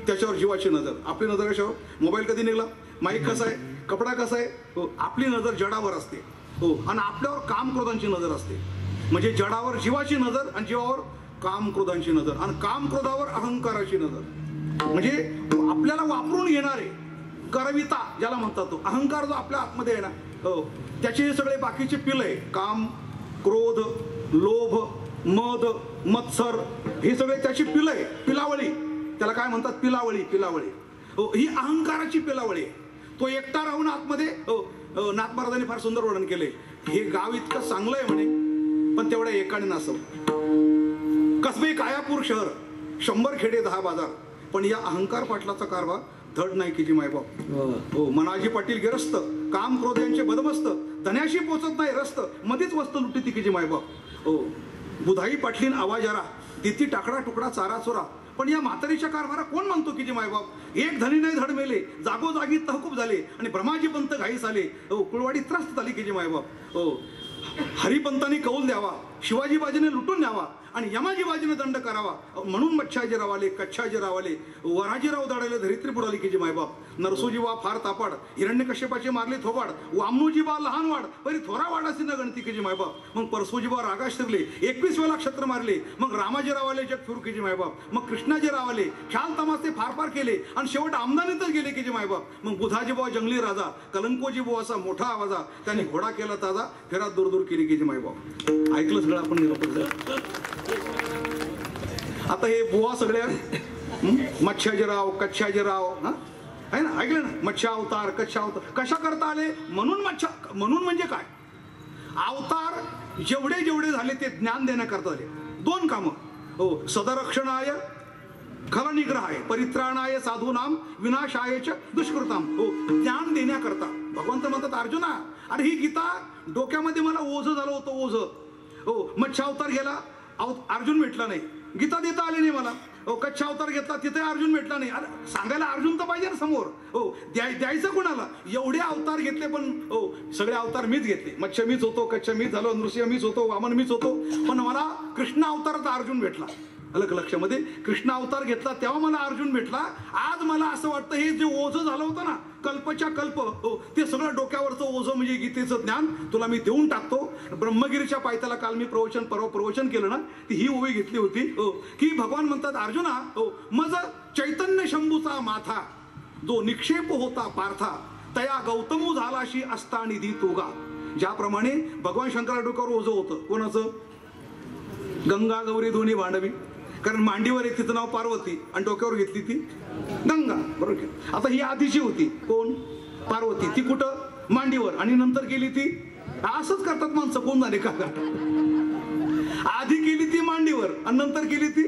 त्याच्यावर जीवाची नजर. आपली नजर कशावर? मोबाईल कधी निघाला, माईक कसा आहे, कपडा कसा आहे, आपली नजर जडावर असते. आणि आपल्यावर कामक्रोधांची नजर असते. म्हणजे जडावर जीवाची नजर आणि जीवावर कामक्रोधांची नजर, आणि कामक्रोधावर अहंकाराची नजर. म्हणजे आपल्याला वापरून घेणारे करविता ज्याला म्हणतात, तो अहंकार जो आपल्या आतमध्ये आहे ना, त्याचे हे सगळे बाकीचे पिल आहे. काम, क्रोध, लोभ, मद, मत्सर, हे सगळे त्याची पिल आहे. पिलावळी त्याला काय म्हणतात? पिलावळी. ही अहंकाराची पिलावळी आहे. तो एकटा राहून आतमध्ये, नाथ महाराजांनी फार सुंदर वर्णन केले. हे गाव इतकं चांगलं आहे म्हणे, पण तेवढ्या एकाने नासव. कसबे कायापूर शहर, 100 खेडे 10 बाजार, पण या अहंकार पाटलाचा कारभार धड नाही की जी मायबाप. मनाजी पाटील गिरस्त, काम क्रोध यांचे बदमस्त, धन्याशी पोचत नाही रस्त, मध्येच वस्त लुटी की जी मायबाप. बुधाई पाटलीन आवाजारा, देती टाकडा टुकडा चारा चोरा, पण या म्हातारीच्या कारभारा कोण म्हणतो की जे मायबाप. एक धनी नाही धड मेले, जागोजागी तहकूब झाले, आणि ब्रह्माजी पंत घाईस आले, कुळवाडी त्रस्त झाली की जे मायबाप. हरिपंतांनी कौल द्यावा, शिवाजी बाजीने लुटून न्यावा, आणि यमाजी बाजीने दंड करावा, म्हणून मच्छाजी रावाले, कच्छाजी रावाले, वराजीराव दाडाले, धरित्री बुडाली की जे मायबाप. नरसोजी बा फार तापाड, हिरण्यकश्यपाचे मारले थोबाड, वामनोजी बा लहान वाढ परी थोरा वाडासी न गणती केजी मायबाप. मग परसोजी बा रागाश शिरले, 21 वेळा क्षत्र मारले. मग रामाजीराव आले जग फिरू केजी मायबाप. मग कृष्णाजीराव आले, ख्याल तमासे फार फार केले आणि शेवट आमदानीतच गेले केजी मायबाप. मग बुधाजी बुवा जंगली राजा, कलंकोजी बुवा असा मोठा आवाजा, त्यांनी घोडा केला ताजा, फेरात दूर दूर केली केजी मायबाप. ऐकलं सगळं आपण निरोप. आता हे बुवा सगळ्या मच्छाजीराव, कच्छाजीराव आहे ना, ऐकलं ना, मच्छा अवतार, कच्छा अवतार कशा करता आले? म्हणून म्हणून म्हणजे काय? अवतार जेवढे जेवढे झाले ते ज्ञान देण्याकरता आले. 2 कामं. हो, सदरक्षणाय खलनिग्रहाय, परित्राणाय साधूनाम, विनाशायच दुष्कृताम. हो, ज्ञान देण्याकरता. भगवंत म्हणतात अर्जुना, अरे ही गीता डोक्यामध्ये मला ओझं झालं होतं, ओझं. हो, मच्छा अवतार गेला, अर्जुन भेटला नाही, गीता देता आली नाही मला. हो, कच्छा अवतार घेतला, तिथे अर्जुन भेटला नाही. अरे सांगायला अर्जुन तर पाहिजे ना समोर. हो, द्यायचं कोणाला? एवढे अवतार घेतले पण हो सगळे अवतार मीच घेतले. मच्छा मीच होतो, कच्छा मीच झालो, नृसिंह मीच होतो, वामन मीच होतो, पण मला कृष्ण अवताराचा अर्जुन भेटला. अलग लक्षामध्ये कृष्ण अवतार घेतला तेव्हा मला अर्जुन भेटला. आज मला असं वाटतं हे जे ओझं झालं होतं ना, कल्पच्या कल्प, हो ते सगळं डोक्यावरचं ओझं म्हणजे गीतेचं ज्ञान तुला मी देऊन टाकतो. ब्रह्मगिरीच्या पायथ्याला काल मी प्रवचन केलं ना, ती ही ओवी घेतली होती. हो, की भगवान म्हणतात अर्जुना, हो मज चैतन्य शंभूचा माथा, जो निक्षेप होता पार्था, तया गौतमू झालाशी असता निधी तोगा. ज्याप्रमाणे भगवान शंकरा डोक्यावर ओझं होतं, कोणाचं? गंगा गौरी दोन्ही भांडवी. कारण मांडीवर एक तिचं नाव पार्वती आणि डोक्यावर घेतली ती गंगा, बरोबर. आता ही आधीची होती कोण? पार्वती. ती कुठं? मांडीवर. आणि नंतर केली ती, असंच करतात माणसं, कोण झाले का? आधी केली ती मांडीवर आणि नंतर केली ती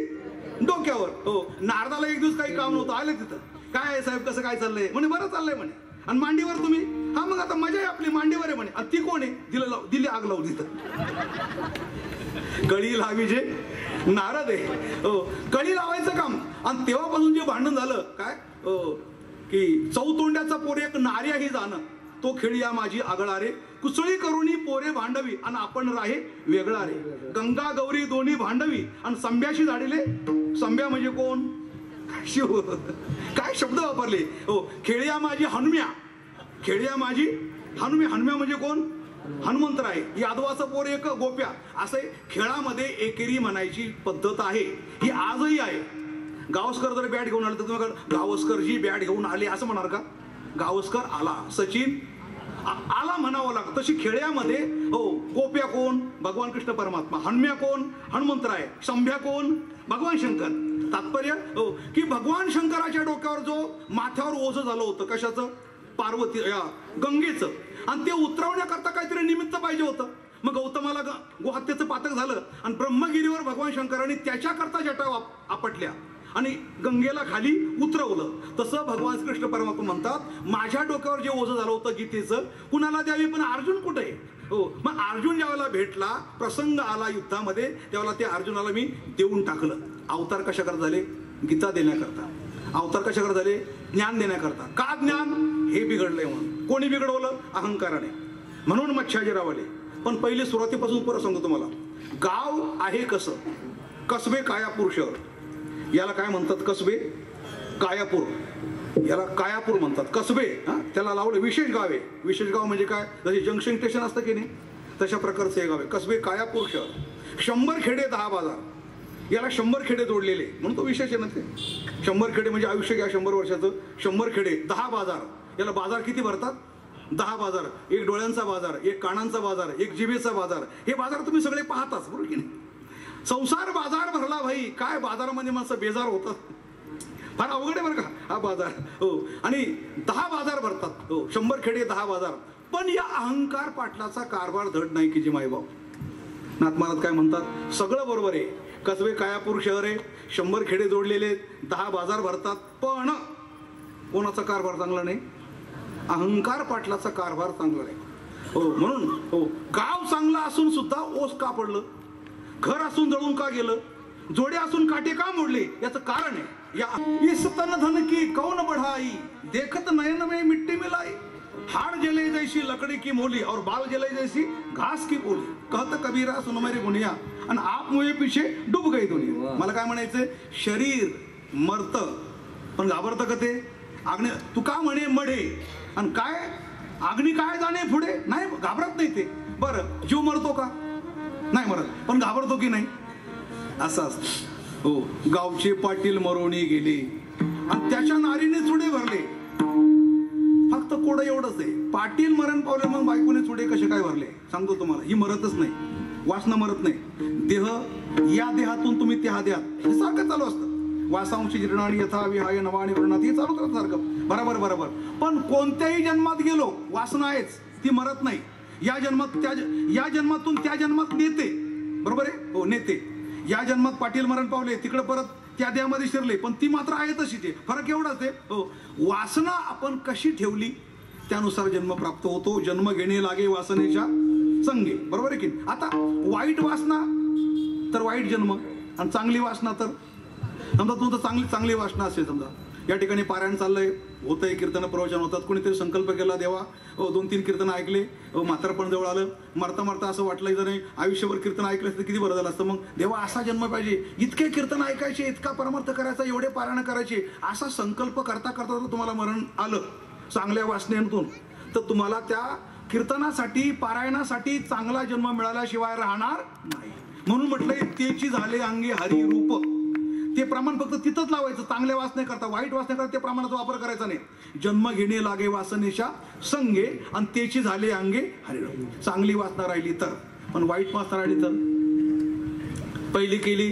डोक्यावर. हो, नारदाला एक दिवस काही काम नव्हतं, आले तिथं, काय आहे साहेब कसं काय चाललंय म्हणे, बरं चाललंय म्हणे. आणि मांडीवर तुम्ही? हा मग आता मजा आहे आपली, मांडीवर आहे म्हणे. ती कोण आहे? दिली आग लावू तिथं. कळी लावी जे नारद आहे. हो, कळी लावायचं काम. आणि तेव्हापासून जे भांडण झालं काय, की चौतोंड्याचा पोरे एक नार्याही जाणं, तो खेळिया माझी आगळा रे, कुसळी करुणी पोरे भांडवी आणि आपण राहे वेगळा रे. गंगा गौरी दोन्ही भांडवी आणि संभ्याशी झाडीले. संभ्या म्हणजे कोण? शिव. काय शब्द वापरले. हो, खेळिया माझी हनुम्या, खेळिया माझी हनुम्या. हनुम्या म्हणजे कोण? हनुमंतराय. यादवाचं पोर एक गोप्या. असे खेळामध्ये एकेरी म्हणायची पद्धत आहे, ही आजही आहे. गावस्कर जर बॅट घेऊन आले तर तुम्ही गावस्करजी बॅट घेऊन आले असं म्हणणार का? गावस्कर आला, सचिन आला म्हणावं लागतं. तशी खेळ्यामध्ये हो गोप्या कोण? भगवान कृष्ण परमात्मा. हनुम्या कोण? हनुमंतराय. संभ्या कोण? भगवान शंकर. तात्पर्य हो की भगवान शंकराच्या डोक्यावर जो माथ्यावर ओझं झालं होतं, कशाचं? पार्वती गंगेचं. आणि ते उतरवण्याकरता काहीतरी निमित्त पाहिजे होतं. मग गौतमाला गोहत्येचं पातक झालं आणि ब्रह्मगिरीवर भगवान शंकरांनी त्याच्याकरता जटा आपटल्या आणि गंगेला खाली उतरवलं. तसं भगवान कृष्ण परमात्मा म्हणतात माझ्या डोक्यावर जे ओझं झालं होतं गीतेचं, कुणाला द्यावी? पण अर्जुन कुठे आहे? हो, मग अर्जुन ज्यावेळेला भेटला, प्रसंग आला युद्धामध्ये, त्यावेळेला ते अर्जुनाला मी देऊन टाकलं. अवतार कशाकरता झाले? गीता देण्याकरता. अवतार कशाकरता झाले? ज्ञान देण्याकरता. का ज्ञान? हे बिघडलंय म्हणून. कोणी बिघडवलं? अहंकाराने. म्हणून मच्छाजीराव आले. पण पहिले सुरुवातीपासून परत सांगतो तुम्हाला. गाव आहे कसं? कसबे कायापूर शहर, याला काय म्हणतात? कसबे कायापूर, याला कायापूर म्हणतात. कसबे त्याला लावलं विशेष गाव आहे. विशेष गाव म्हणजे काय? जसे जंक्शन स्टेशन असतं की नाही, तशा प्रकारचं हे गाव आहे. कसबे कायापूर शहर. 100 खेडे 10 बाजार. याला 100 खेडे जोडलेले म्हणून तो विशेष आहे ना. ते 100 खेडे म्हणजे आयुष्य घ्या 100 वर्षाचं. 100 खेडे 10 बाजार. याला बाजार किती भरतात? 10 बाजार. एक डोळ्यांचा बाजार, एक कानांचा बाजार, एक जिभेचा बाजार. हे बाजार तुम्ही सगळे पाहताच, बरोबर की नाही? संसार बाजार भरला भाई. काय बाजारामध्ये माणसं बेजार होतात, फार अवघड आहे बरं का हा बाजार. हो, आणि 10 बाजार भरतात. हो, 100 खेडे 10 बाजार. पण या अहंकार पाटलाचा कारभार धड नाही की जी माईबाप. नाथ महाराज काय म्हणतात? सगळं बरोबर आहे. कसबे कायापूर शहर आहे, 100 खेडे जोडलेले, 10 बाजार भरतात, पण कोणाचा कारभार चांगला नाही? अहंकार पाटलाचा कारभार चांगला नाही. हो, म्हणून हो गाव चांगला असून सुद्धा ओस का पडलं? घर असून जळून का गेलं? जोडे असून काटे का मोडले? याचं कारण आहे या इस तन धन की कौन बढ़ाई, देखत नयन में मिट्टी मिलाई, हाड़ जले जैसी लकड़ी की मोली और बाल जले जैसी घास की बोली, कहत कबीरा सुन मेरी गुनिया आणि आप मुझे पीछे डूब गई दुनिया. मला काय म्हणायचंय? शरीर मरतं पण घाबरतं का ते? अग्नी तू का म्हणे मढे आणि काय अग्नी काय जाणे पुढे, नाही घाबरत नाही ते. बरं जीव मरतो का, नाही मरत, पण घाबरतो की नाही, असं असतं. हो, गावचे पाटील मरोणी गेले आणि त्याच्या नारीने चुडे भरले. फक्त कोडं एवढंच आहे, पाटील मरण पावले मग बायकोने चुडे कसे काय भरले सांगतो तुम्हाला. ही मरतच नाही, वासना मरत नाही. देह या देहातून तुम्ही त्या देहात, हे सारखं चालू असतं. वासांशी जीर्णाणी यथा विहाय नवाणी वृणात, हे चालूच राहतं सारखं. बरोबर बरोबर. पण कोणत्याही जन्मात गेलो वासना आहेच, ती मरत नाही. या जन्मातून त्या जन्मात नेते, बरोबर आहे. हो नेते. या जन्मात पाटील मरण पावले, तिकडे परत त्या देहामध्ये शिरले, पण ती मात्र आहे तशी. ते फरक एवढाच आहे. हो, वासना आपण कशी ठेवली त्यानुसार जन्म प्राप्त होतो. जन्म घेणे लागे वासनेच्या संगे, बरोबर आहे की. आता वाईट वासना तर वाईट जन्म, आणि चांगली वासना तर समजा तुमचं चांगली वासना असेल. समजा या ठिकाणी पारायण चाललंय, होतंय, कीर्तन प्रवचन होतात, कोणीतरी संकल्प केला देवा, 2-3 कीर्तन ऐकले, म्हातारपण जवळ आलं, मरता मरता असं वाटलं जर नाही आयुष्यभर कीर्तन ऐकलं असतं किती बरं झालं असतं. मग देवा असा जन्म पाहिजे, इतके कीर्तन ऐकायचे, इतका परमार्थ करायचा, एवढे पारायण करायचे, असा संकल्प करता करता जर तुम्हाला मरण आलं चांगल्या वासनेतून, तर तुम्हाला त्या कीर्तनासाठी पारायणासाठी चांगला जन्म मिळाल्याशिवाय राहणार नाही. म्हणून म्हटलंय तेची झाले अंगे हरी रूप. ते प्रमाण फक्त तिथंच लावायचं, चांगल्या वासने करता, वाईट वासने करता ते प्रमाणाचा वापर करायचा नाही. जन्म घेणे लागे वासनेच्या संगे आणि तेची झाले अंगे हरिरूप. चांगली वासना राहिली तर, पण वाईट वासना राहिली तर, पहिली केली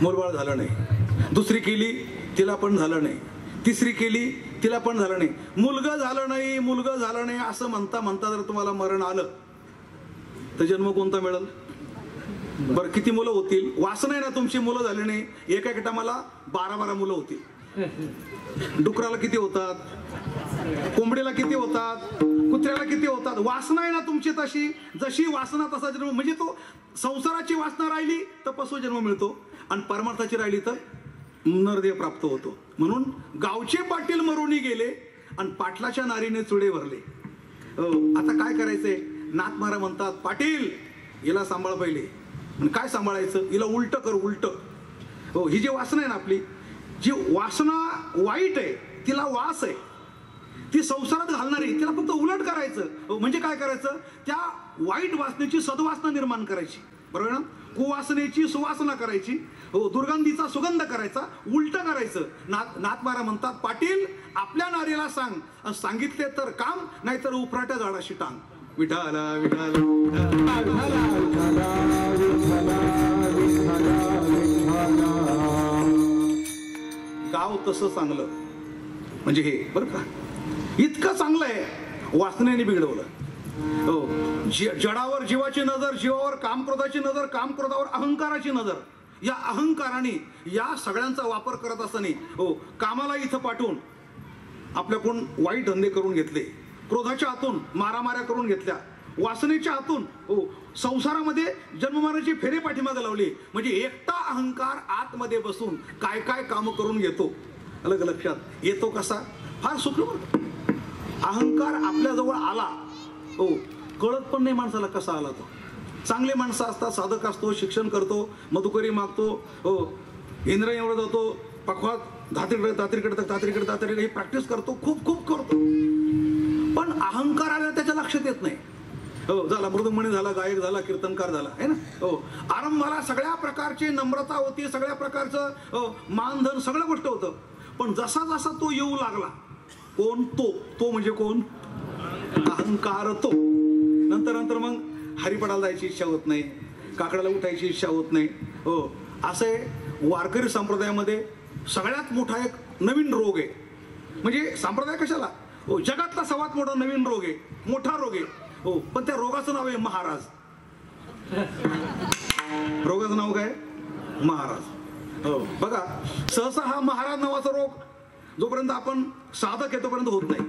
मूलबाळ झालं नाही, दुसरी केली तिला पण झालं नाही, तिसरी केली तिला पण झालं नाही, मुलगा झालं नाही असं म्हणता म्हणता जर तुम्हाला मरण आलं तर जन्म कोणता मिळेल. बरं किती मुलं होतील, वासना आहे ना तुमची, मुलं झाले नाही, एका टायमाला 12 मुलं होतील. डुकराला किती होतात, कोंबडीला किती होतात, कुत्र्याला किती होतात. वासना आहे ना तुमची तशी, जशी वासना तसा जन्म. म्हणजे तो संसाराची वासना राहिली तर पशु जन्म मिळतो, आणि परमार्थाची राहिली तर नरदेह प्राप्त होतो. म्हणून गावचे पाटील मरोणी गेले आणि पाटलाच्या नारीने चुडे भरले. आता काय करायचंय, नाथ महाराज म्हणतात पाटील हिला सांभाळ पहिले. काय सांभाळायचं, हिला उलट कर, उलट. हो, ही जी वासना आहे ना आपली, जी वासना वाईट आहे, तिला वास आहे, ती संसारात घालणारी, तिला फक्त उलट करायचं. म्हणजे काय करायचं, त्या वाईट वासनेची सद्वासना निर्माण करायची, बरोबर ना. कुवासनेची सुवासना करायची, हो, दुर्गंधीचा सुगंध करायचा, उलट करायचं. नाथ महाराज म्हणतात पाटील आपल्या नारीला सांग, सांगितले तर काम, नाहीतर उपराट्या झाडाशी टांग. विठाला विठाला गाव तसं चांगलं, म्हणजे हे बरं का, इतकं चांगलं आहे वासनेने बिघडवलं. हो, जडावर जीवाची नजर, जीवावर कामक्रोधाची नजर, कामक्रोधावर अहंकाराची नजर. या अहंकाराने या सगळ्यांचा वापर करत असताना, हो, कामाला इथं पाठवून आपल्याकडून वाईट धंदे करून घेतले, क्रोधाच्या हातून मारामाऱ्या करून घेतल्या, वासनेच्या हातून, हो, संसारामध्ये जन्ममाराची फेरे पाठीमागे लावली. म्हणजे एकटा अहंकार आतमध्ये बसून काय काय काम करून घेतो. अलग लक्षात येतो कसा, फार सूक्ष्म. अहंकार आपल्याजवळ आला, हो, कळत पण नाही माणसाला कसा आला तो. चांगले माणसं असतात, साधक असतो, शिक्षण करतो, मधुकरी मागतो, हो, इंद्रिय एवढं जातो, पखवात तात्रीकडे ही प्रॅक्टिस करतो, खूप खूप करतो. पण अहंकार आला त्याच्या लक्षात येत नाही. हो, झाला मृदुंगमणी झाला, गायक झाला, कीर्तनकार झाला, है ना. हो, आरंभाला सगळ्या प्रकारची नम्रता होती, सगळ्या प्रकारचं मानधन, सगळं गोष्ट होतं. पण जसा जसा तो येऊ लागला, कोण तो म्हणजे कोण, अहंकार. तो नंतर नंतर मग हरिपडाला जायची इच्छा होत नाही, काकडाला उठायची इच्छा होत नाही. हो, असे वारकरी संप्रदायामध्ये सगळ्यात मोठा एक नवीन रोग आहे. म्हणजे संप्रदाय कशाला, हो, जगातला सर्वात मोठा नवीन रोग आहे, मोठा रोग आहे. हो, पण त्या रोगाचं नाव आहे महाराज. रोगाचं नाव काय, महाराज. हो, बघा सहसा हा महाराज नावाचा रोग जोपर्यंत आपण साधक आहे तोपर्यंत होत नाही.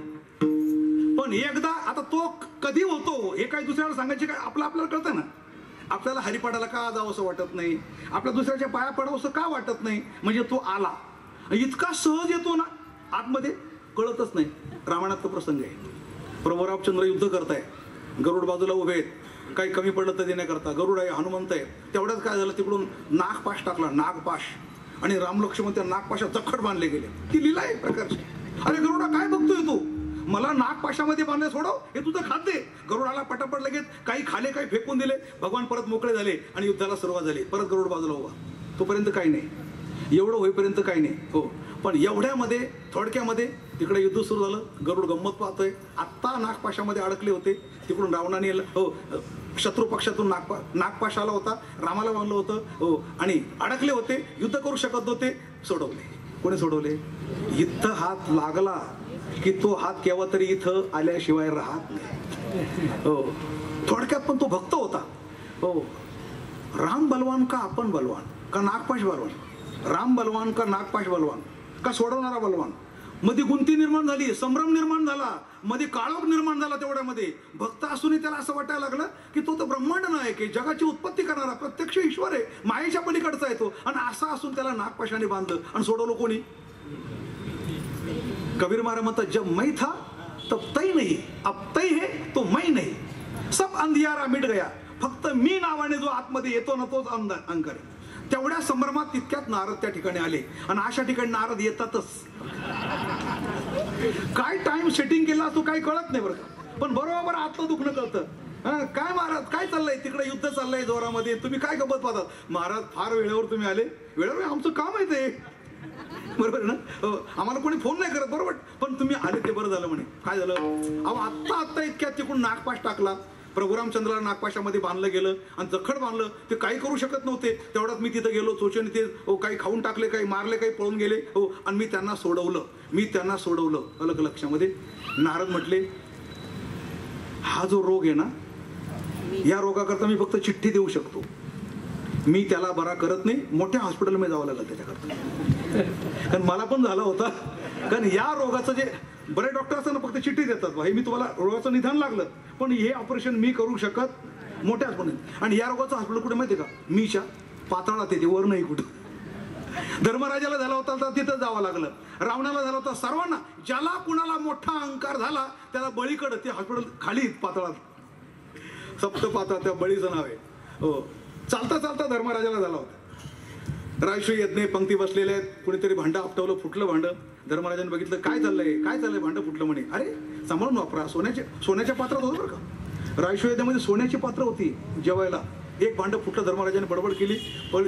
पण एकदा आता तो कधी होतो हे काही दुसऱ्याला सांगायचे काय, आपल्याला कळतं ना. आपल्याला हरिपाठाला का जावं असं वाटत नाही, आपल्या दुसऱ्याच्या पाया पडावं असं का वाटत नाही. म्हणजे तो आला, इतका सहज येतो ना आतमध्ये, कळतच नाही. रामायणात प्रसंग आहे, प्रभू रामचंद्र युद्ध करताय, गरुड बाजूला उभे आहेत, काही कमी पडलं तर देण्याकरता. गरुड आहे, हनुमंत आहे. तेवढ्यात काय झालं, तिकडून नागपाश टाकला, नागपाश, आणि रामलक्ष्मण त्या नागपाशात जखड बांधले गेले. ती लीला आहे प्रकारची. अरे गरुडा काय बघतोय तू, मला नागपाशामध्ये बांधले सोडव, हे तुझं खाते. गरुडाला पटापट लगेच काही खाले काही फेकून दिले. भगवान परत मोकळे झाले आणि युद्धाला सुरुवात झाली. परत गरुड बाजूला उभा. तोपर्यंत काही नाही, एवढं होईपर्यंत काही नाही. हो, पण एवढ्यामध्ये थोडक्यामध्ये तिकडे युद्ध सुरू झालं. गरुड गंमत पाहतोय. आत्ता नागपाशामध्ये अडकले होते. तिकडून रावणाने शत्रू पक्षातून नागपाश आला होता. रामाला बांधलं होतं. हो, आणि अडकले होते, युद्ध करू शकत नव्हते. सोडवले. कोणी सोडवले? इथं हात लागला की तो हात केव्हा तरी इथं आल्याशिवाय राहत नाही. हो, थोडक्यात पण तो भक्त होता. हो, राम बलवान का आपण बलवान का नागपाश बलवान? राम बलवान का नागपाश बलवान का सोडवणारा बलवान? मध्ये गुंती निर्माण झाली, संभ्रम निर्माण झाला, मध्ये काळोख निर्माण झाला. तेवढ्यामध्ये भक्त असूनही त्याला असं वाटायला लागलं की तो तर ब्रह्मांड नायक आहे, जगाची उत्पत्ती करणारा प्रत्यक्ष ईश्वर आहे, मायेच्या पलीकडचा येतो. आणि असं असून त्याला नागपाशाने बांधलं आणि सोडवलं कोणी? कबीर महाराज म्हणतात, जब मैं था तब तै नहीं, अब तै है तो मैं नहीं, सब अंधियारा मिट गया, फक्त मी नावाने जो आतमध्ये येतो ना तोच अंकर. तेवढ्या संभ्रमात तितक्यात नारद त्या ठिकाणी आले. आणि अशा ठिकाणी नारद येतातच. काय टाइम सेटिंग केला तो काही कळत नाही बरं का, पण बरोबर आतलं दुखणं कळतं. काय महाराज काय चाललंय तिकडे, युद्ध चाललंय जोरामध्ये, तुम्ही काय गप्पत पाहतात? महाराज फार वेळेवर तुम्ही आले. वेळेवर आमचं काम आहे ते, बरोबर ना? आम्हाला कोणी फोन नाही करत, बरोबर, पण तुम्ही आले ते बरं झालं म्हणे. काय झालं? अहो आत्ता इतक्यात तिकडून नागपाश टाकला. प्रभू रामचंद्राला नागपाशामध्ये बांधलं गेलं आणि जखड बांधलं. ते काही करू शकत नव्हते. तेवढ्यात मी तिथं गेलो. चोचेने ते काही खाऊन टाकले, काही मारले, काही पळून गेले. हो, आणि मी त्यांना सोडवलं. अलग लक्षामध्ये नारद म्हटले, हा जो रोग आहे ना, या रोगाकरता मी फक्त चिठ्ठी देऊ शकतो. मी त्याला बरा करत नाही. मोठ्या हॉस्पिटलमध्ये जावं लागलं त्याच्याकरता. कारण मला पण झाला होता. कारण या रोगाचं जे बरे डॉक्टर असताना फक्त चिठ्ठी देतात, भाई मी तुम्हाला रोगाचं निदान लागलं, पण हे ऑपरेशन मी करू शकत मोठ्या हॉस्पिटल. आणि या रोगाचं हॉस्पिटल कुठे माहिती का? मीच्या पाताळात येते, वर नाही कुठं. धर्मराजाला झाला होता तर तिथं जावं लागलं. रावणाला झाला होता. सर्वांना, ज्याला कुणाला मोठा अहंकार झाला त्याला बळीकडं ते हॉस्पिटल खाली पाताळात, सप्तपाताळ त्या बळीचं नाव आहे. हो, चालता चालता धर्मराजाला झाला होता. राजश्री यज्ञ पंक्ती बसलेले आहेत. कुणीतरी भांडं आपटवलं, फुटलं भांडं. धर्मराजाने बघितलं, काय चाललंय भांडं फुटलं म्हणे. अरे सांभाळून वापरा. सोन्याच्या पात्रात होतं बरं का. राजश्री यज्ञामध्ये सोन्याची पात्र होती जेवायला. एक भांडं फुटलं. धर्मराजाने बडबड केली.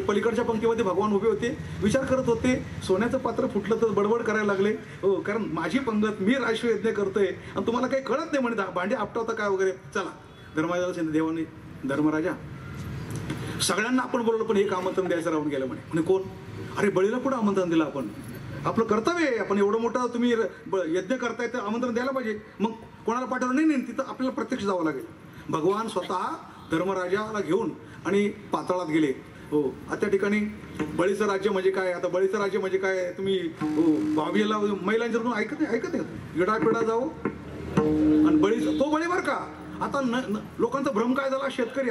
पलीकडच्या पंक्तीमध्ये भगवान उभे होते, विचार करत होते. सोन्याचं पात्र फुटलं तर बडबड करायला लागले. हो, कारण माझी पंगत, मी राजश्री यज्ञ करतोय आणि तुम्हाला काही कळत नाही म्हणे, भांडे आपटवता काय वगैरे. चला धर्मराजाला सांगितलं देवाने, धर्मराजा सगळ्यांना आपण बोलवलं पण एक आमंत्रण द्यायचं राहून गेलं म्हणे. कोण? अरे बळीला कुठं आमंत्रण दिलं आपण? आपलं कर्तव्य आहे. आपण एवढं मोठं तुम्ही यज्ञ करताय तर आमंत्रण द्यायला पाहिजे. मग कोणाला पाठवलं नाही, तिथं आपल्याला प्रत्यक्ष जावं लागेल. भगवान स्वतः धर्मराजाला घेऊन आणि पाताळात गेले. हो, त्या ठिकाणी बळीचं राज्य म्हणजे काय? आता बळीचं राज्य म्हणजे काय? तुम्ही भावीला महिलांच्या ऐकत नाही. विडा जाऊ आणि बळी, तो बळी बरं का. आता लोकांचा भ्रम काय झाला, शेतकरी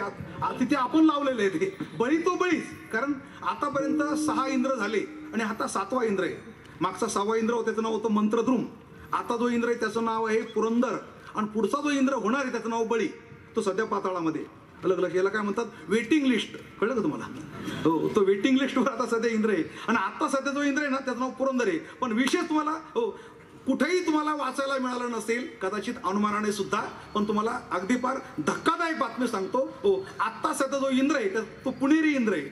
तिथे आपण लावलेलं आहे ते बळी, तो बळीच. कारण आतापर्यंत 6 इंद्र झाले आणि आता 7वा इंद्र आहे. मागचा 6वा इंद्र होता त्याचं नाव होतं मंत्रद्रुम. आता जो इंद्र आहे त्याचं नाव आहे पुरंदर. आणि पुढचा जो इंद्र होणार आहे त्याचं नाव बळी. तो सध्या पाताळामध्ये. अलग लक्ष, याला काय म्हणतात? Waiting list. कळलं का तुम्हाला? हो, तो वेटिंग लिस्टवर आता सध्या इंद्र आहे. आणि आता सध्या जो इंद्र आहे ना त्याचं नाव पुरंदर आहे. पण विशेष तुम्हाला हो कुठेही तुम्हाला वाचायला मिळालं नसेल, कदाचित अनुमानाने सुद्धा, पण तुम्हाला अगदी फार धक्कादायक बातमी सांगतो. हो, आत्ता सध्या जो इंद्र आहे तो पुणेरी इंद्र आहे.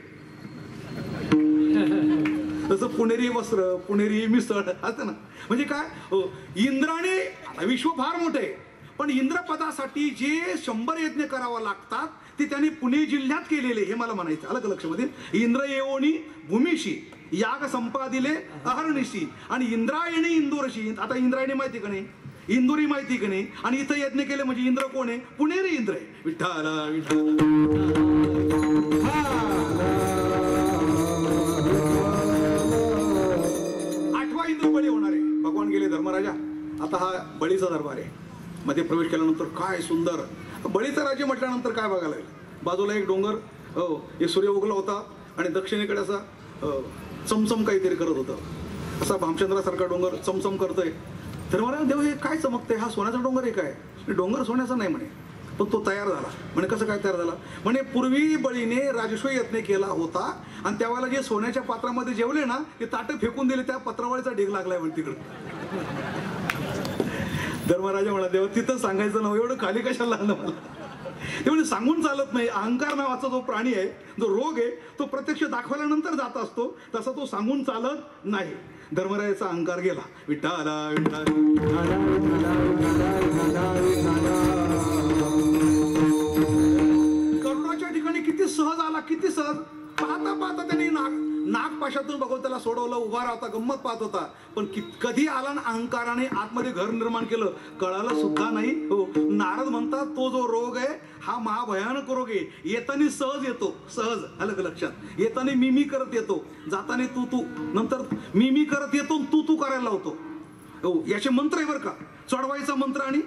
तसं पुणेरी वस्त्र, पुणेरी मिसळ असतं ना. म्हणजे काय? हो, इंद्राने, विश्व फार मोठं आहे, पण इंद्रपदासाठी जे 100 यज्ञ करावा लागतात ते त्यांनी पुणे जिल्ह्यात केलेले, हे मला म्हणायचं. अलग लक्षामध्ये, इंद्र येवोनी भूमीशी याग संपादिले अहर्निशी. आणि इंद्रायणी इंदोरशी. आता इंद्रायणी माहिती का नाही? इंदुरी माहिती का नाही? आणि इथं यज्ञ केले म्हणजे इंद्र कोण आहे? पुणेरी इंद्र आहे. विठ्ठल विठ्ठल. 8वा इंद्र बळी होणार आहे. भगवान गेले, धर्मराजा आता हा बळीचा दरबार आहे. मध्ये प्रवेश केल्यानंतर काय सुंदर बळीचं राज्य म्हटल्यानंतर काय बघायला लागलं? बाजूला एक डोंगर, हो, एक सूर्य उगला होता आणि दक्षिणेकडे असा चमचम काहीतरी करत होतं. असा भामचंद्रासारखा डोंगर चमचम करतोय. तर मला देव हे काय चमकतंय? हा सोन्याचा डोंगर आहे काय? डोंगर सोन्याचा नाही म्हणे, पण तो तयार झाला. म्हणे कसं काय तयार झाला? म्हणे पूर्वी बळीने राजस्व यज्ञ केला होता आणि त्यावेळेला जे सोन्याच्या पात्रामध्ये जेवले ना ते ताटं फेकून दिले, त्या पत्रावळीचा ढीग लागलाय म्हणे तिकडं. धर्मराजा म्हणा देवा तिथं सांगायचं ना, एवढं खाली कशाला आलं मला. ते म्हणजे सांगून चालत नाही. अहंकार नावाचा जो प्राणी आहे, जो रोग आहे, तो प्रत्यक्ष दाखवल्यानंतर जात असतो, तसा तो सांगून चालत नाही. धर्मराजाचा अहंकार गेला. विठ्ठला करुणाच्या ठिकाणी किती सहज आला, किती सहज. पाहता पाहता त्यांनी नागपाशातून भगवंताला सोडवलं. उभा राहता गंमत पाहत होता, पण कधी आला ना अहंकाराने आतमध्ये घर निर्माण केलं कळालं सुद्धा नाही. हो, नारद म्हणतात तो जो रोग आहे हा महाभयानक रोग आहे. येताना सहज येतो, सहज. आलं का लक्षात? येताना मी करत येतो, जाताना तू, नंतर मी करत येतो, तू करायला लावतो. हो, याचे मंत्र आहे बरं का, चढवायचा मंत्र आणि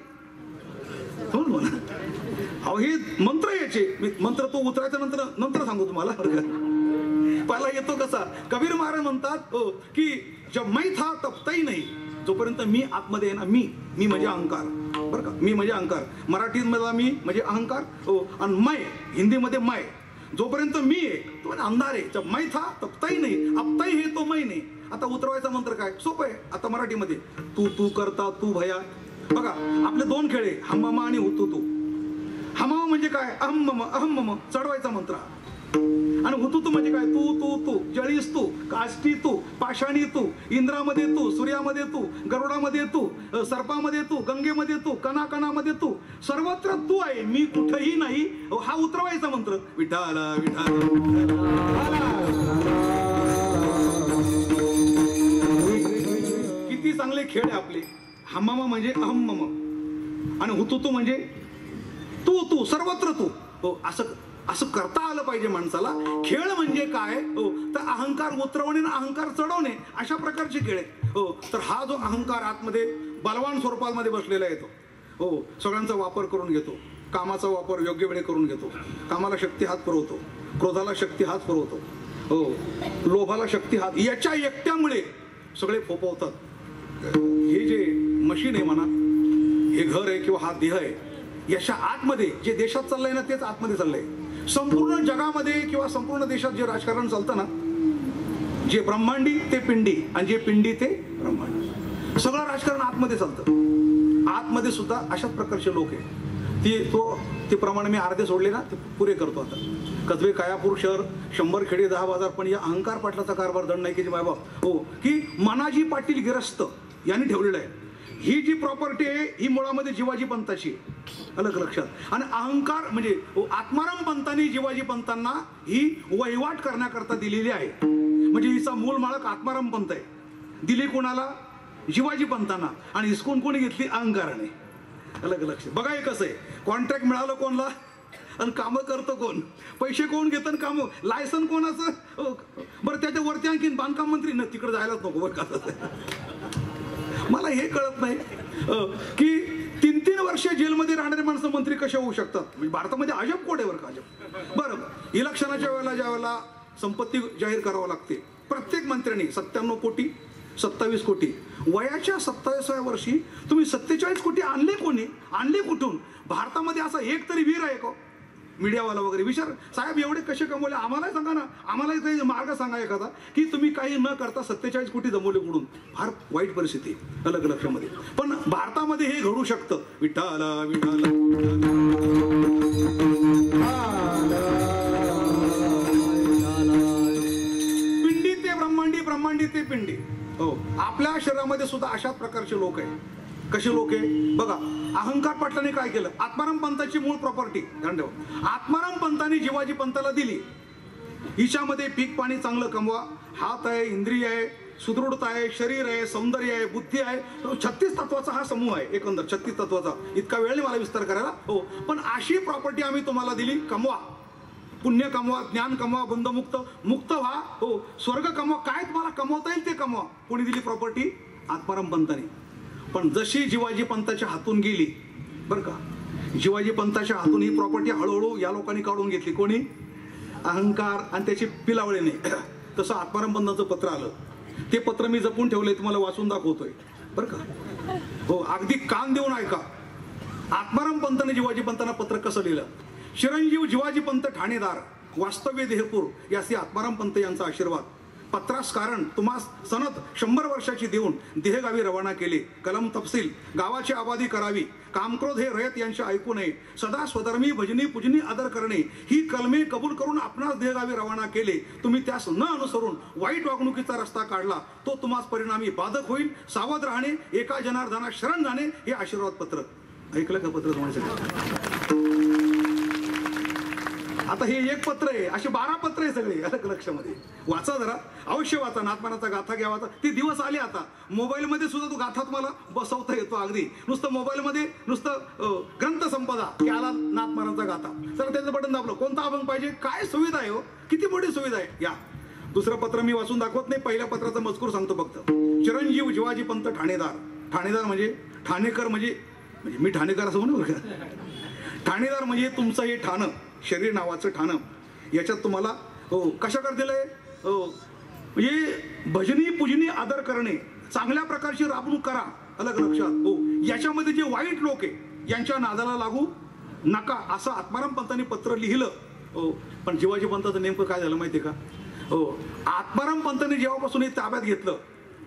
हो ना. अहो हे मंत्र याचे मंत्र तो उतरायचा नंतर सांगू तुम्हाला. पहिला येतो कसा. कबीर महाराज म्हणतात हो की जब मैं था तब तई नाही. जोपर्यंत मी आतमध्ये आहे ना, मी म्हणजे अहंकार बरं का. मी म्हणजे अहंकार. मराठीत मला मी म्हणजे अहंकार. हो, आणि मै हिंदीमध्ये मै. जोपर्यंत मी आहे तो अंधार आहे. जब मैं था तब तई नाही, अब तई है तो मै नाही. आता उतरवायचा मंत्र काय? सोपं आहे. आता मराठीमध्ये तू करता, तू भया. बघा आपले दोन खेळ आहे, हमामा आणि हुतुतू. हमामा म्हणजे काय? अहम मम चढवायचा मंत्र. आणि हुतुतू म्हणजे काय? तू जळीस तू, काष्टी तू, पाषाणी तू, इंद्रामध्ये तू, सूर्यामध्ये तू, गरुडामध्ये तू, सर्पामध्ये तू, गंगेमध्ये तू, कणाकणामध्ये तू, सर्वत्र तू आहे, मी कुठेही नाही. हा उतरवायचा मंत्र. विठाला किती चांगले खेळ आहे आपले. हमामा म्हणजे अहम मम आणि हुतुतू म्हणजे तू सर्वत्र तू. हो, असं करता आलं पाहिजे माणसाला. खेळ म्हणजे काय? हो, तर अहंकार उतरवणे आणि अहंकार चढवणे अशा प्रकारचे खेळ आहे. हो, तर हा जो अहंकार आतमध्ये बलवान स्वरूपामध्ये बसलेला येतो. हो, सगळ्यांचा वापर करून घेतो. कामाचा वापर योग्य वेळे करून घेतो. कामाला शक्ती हात पुरवतो, क्रोधाला शक्ती हात पुरवतो. हो, लोभाला शक्ती हात. याच्या एकट्यामुळे सगळे फोपवतात. हे जे मशीन आहे म्हणा, हे घर आहे किंवा हा देह आहे, याच्या आतमध्ये जे देशात चाललंय ना तेच आतमध्ये चाललंय. संपूर्ण जगामध्ये किंवा संपूर्ण देशात जे राजकारण चालतं ना, जे ब्रह्मांडी ते पिंडी आणि जे पिंडी ते ब्रह्मांडी, सगळं राजकारण आतमध्ये चालतं. आतमध्ये सुद्धा अशाच प्रकारचे लोक आहे. ते प्रमाणे मी अर्धे सोडले ना, ते पुरे करतो. आता कसबे, कायापूर शहर, 100 खेडे, 10 बाजार. पण या अहंकार पाटलाचा कारभार दंड नाही की मायबाप. हो, की मनाजी पाटील गिरस्त यांनी ठेवलेलं आहे. ही जी प्रॉपर्टी आहे ही मुळामध्ये जिवाजी पंताची. अलग लक्षात. आणि अहंकार म्हणजे आत्माराम पंतांनी जिवाजी पंतांना ही वहिवाट करण्याकरता दिलेली आहे. म्हणजे हिचा मूळ मालक आत्माराम पंत आहे. दिली कोणाला? जिवाजी पंतांना. आणि हिसकून कोणी घेतली? अहंकाराने. अलग लक्ष. बघा हे कसं आहे. कॉन्ट्रॅक्ट मिळालं कोणला आणि कामं करतं कोण? पैसे कोण घेतं आणि कामं? लायसन कोणाचं? बरं त्याच्या वरती आणखीन बांधकाम मंत्री न, तिकडे जायलाच नको बरं का. मला हे कळत नाही की 3-3 वर्ष जेलमध्ये राहणारे माणसं मंत्री कसे होऊ शकतात. म्हणजे भारतामध्ये अजब कोड आहे बरं का, अजब. बरं, इलेक्शनाच्या वेळेला ज्या वेळेला संपत्ती जाहीर करावं लागते, प्रत्येक मंत्र्यांनी 97 कोटी, 27 कोटी. वयाच्या 27व्या वर्षी तुम्ही 47 कोटी आणले कोणी? आणले कुठून? भारतामध्ये असा एक तरी वीर आहे का मीडियावाला वगैरे? विचार साहेब एवढे कसे कमवले? आम्हालाही सांगा ना, आम्हालाही काही मार्ग सांगा एखादा की तुम्ही काही न करता 47 कोटी जमवले कुठून. फार वाईट परिस्थिती अलग लक्षामध्ये. पण भारतामध्ये हे घडू शकतं. विठ्ठला विठ्ठला पिंडी ते ब्रह्मांडी, ब्रह्मांडी ते पिंडी. हो, आपल्या शरीरामध्ये सुद्धा अशाच प्रकारचे लोक आहेत. कसे लोक आहे बघा. अहंकार पाटलाने काय केलं? आत्माराम पंताची मूळ प्रॉपर्टी आत्माराम पंतांनी जिवाजी पंताला दिली. हिच्यामध्ये पीक पाणी चांगलं कमवा. हात आहे, इंद्रिय आहे, सुदृढता आहे, शरीर आहे, सौंदर्य आहे, बुद्धी आहे. 36 तत्वाचा हा समूह आहे. एकंदर 36 तत्वाचा. इतका वेळ नाही मला विस्तार करायला. हो, पण अशी प्रॉपर्टी आम्ही तुम्हाला दिली. कमवा, पुण्य कमवा, ज्ञान कमवा, बंधमुक्त मुक्त व्हा. हो, स्वर्ग कमवा. काय तुम्हाला कमवता येईल ते कमवा. कोणी दिली प्रॉपर्टी? आत्माराम पंतांनी. पण जशी जिवाजी पंताच्या हातून गेली बरं का, जिवाजी पंताच्या हातून ही प्रॉपर्टी हळूहळू या लोकांनी काढून घेतली. कोणी? अहंकार आणि त्याची पिलावळीने. तसं आत्माराम पंतांचं पत्र आलं. ते पत्र मी जपून ठेवलंय, तुम्हाला वाचून दाखवतोय बरं का. हो, अगदी कान देऊन ऐका. आत्माराम पंतांनी जिवाजी पंतांना पत्र कसं लिहिलं. चिरंजीव जिवाजी पंत ठाणेदार, वास्तव्य देहपूर, यासी आत्माराम पंत यांचा आशीर्वाद. पत्रास कारण तुम्हा सनद 100 वर्षाची देऊन देहगावी रवाना केले. कलम तपसील गावाची आबादी करावी, कामक्रोध हे रयत यांचे ऐकू नये, सदा स्वधर्मी भजनी पूजनी आदर करणे ही कलमे कबूल करून आपणास देहगावी रवाना केले. तुम्ही त्यास न अनुसरून वाईट वागणुकीचा रस्ता काढला तो तुम्हास परिणामी बाधक होईल. सावध राहणे, एका जनार्दना शरण जाणे हे आशीर्वाद पत्र. ऐकलं का पत्र तुम्हाला? आता हे एक पत्र आहे, असे 12 पत्र आहे सगळे. अलग लक्षामध्ये वाचा जरा, अवश्य वाचा. नाथमानाचा गाथा घ्या वाचा. ते दिवस आले आता. मोबाईलमध्ये सुद्धा तो गाथा तुम्हाला बसवता येतो. अगदी नुसतं मोबाईलमध्ये नुसतं ग्रंथ संपदा की आला नाथमानाचा गाथा, तर त्याचं बटन दाबलं. कोणता अभंग पाहिजे, काय सुविधा आहे हो, किती मोठी सुविधा आहे. या दुसरं पत्र मी वाचून दाखवत नाही, पहिल्या पत्राचा मजकूर सांगतो फक्त. चिरंजीव जिवाजी पंत ठाणेदार. ठाणेदार म्हणजे ठाणेकर, म्हणजे मी ठाणेकर असं म्हणू का. ठाणेदार म्हणजे तुमचं हे ठाणं, शरीर नावाचं ठाणं. याच्यात तुम्हाला कशा कर दिलंय, म्हणजे भजनी पूजनी आदर करणे, चांगल्या प्रकारची राबणूक करा. अलग लक्षात. याच्यामध्ये जे वाईट लोक आहे यांच्या नादाला लागू नका असं आत्माराम पंतांनी पत्र लिहिलं. पण जिवाजी पंताचं नेमकं काय झालं माहिती का. आत्माराम पंतांनी जेव्हापासून हे ताब्यात घेतलं,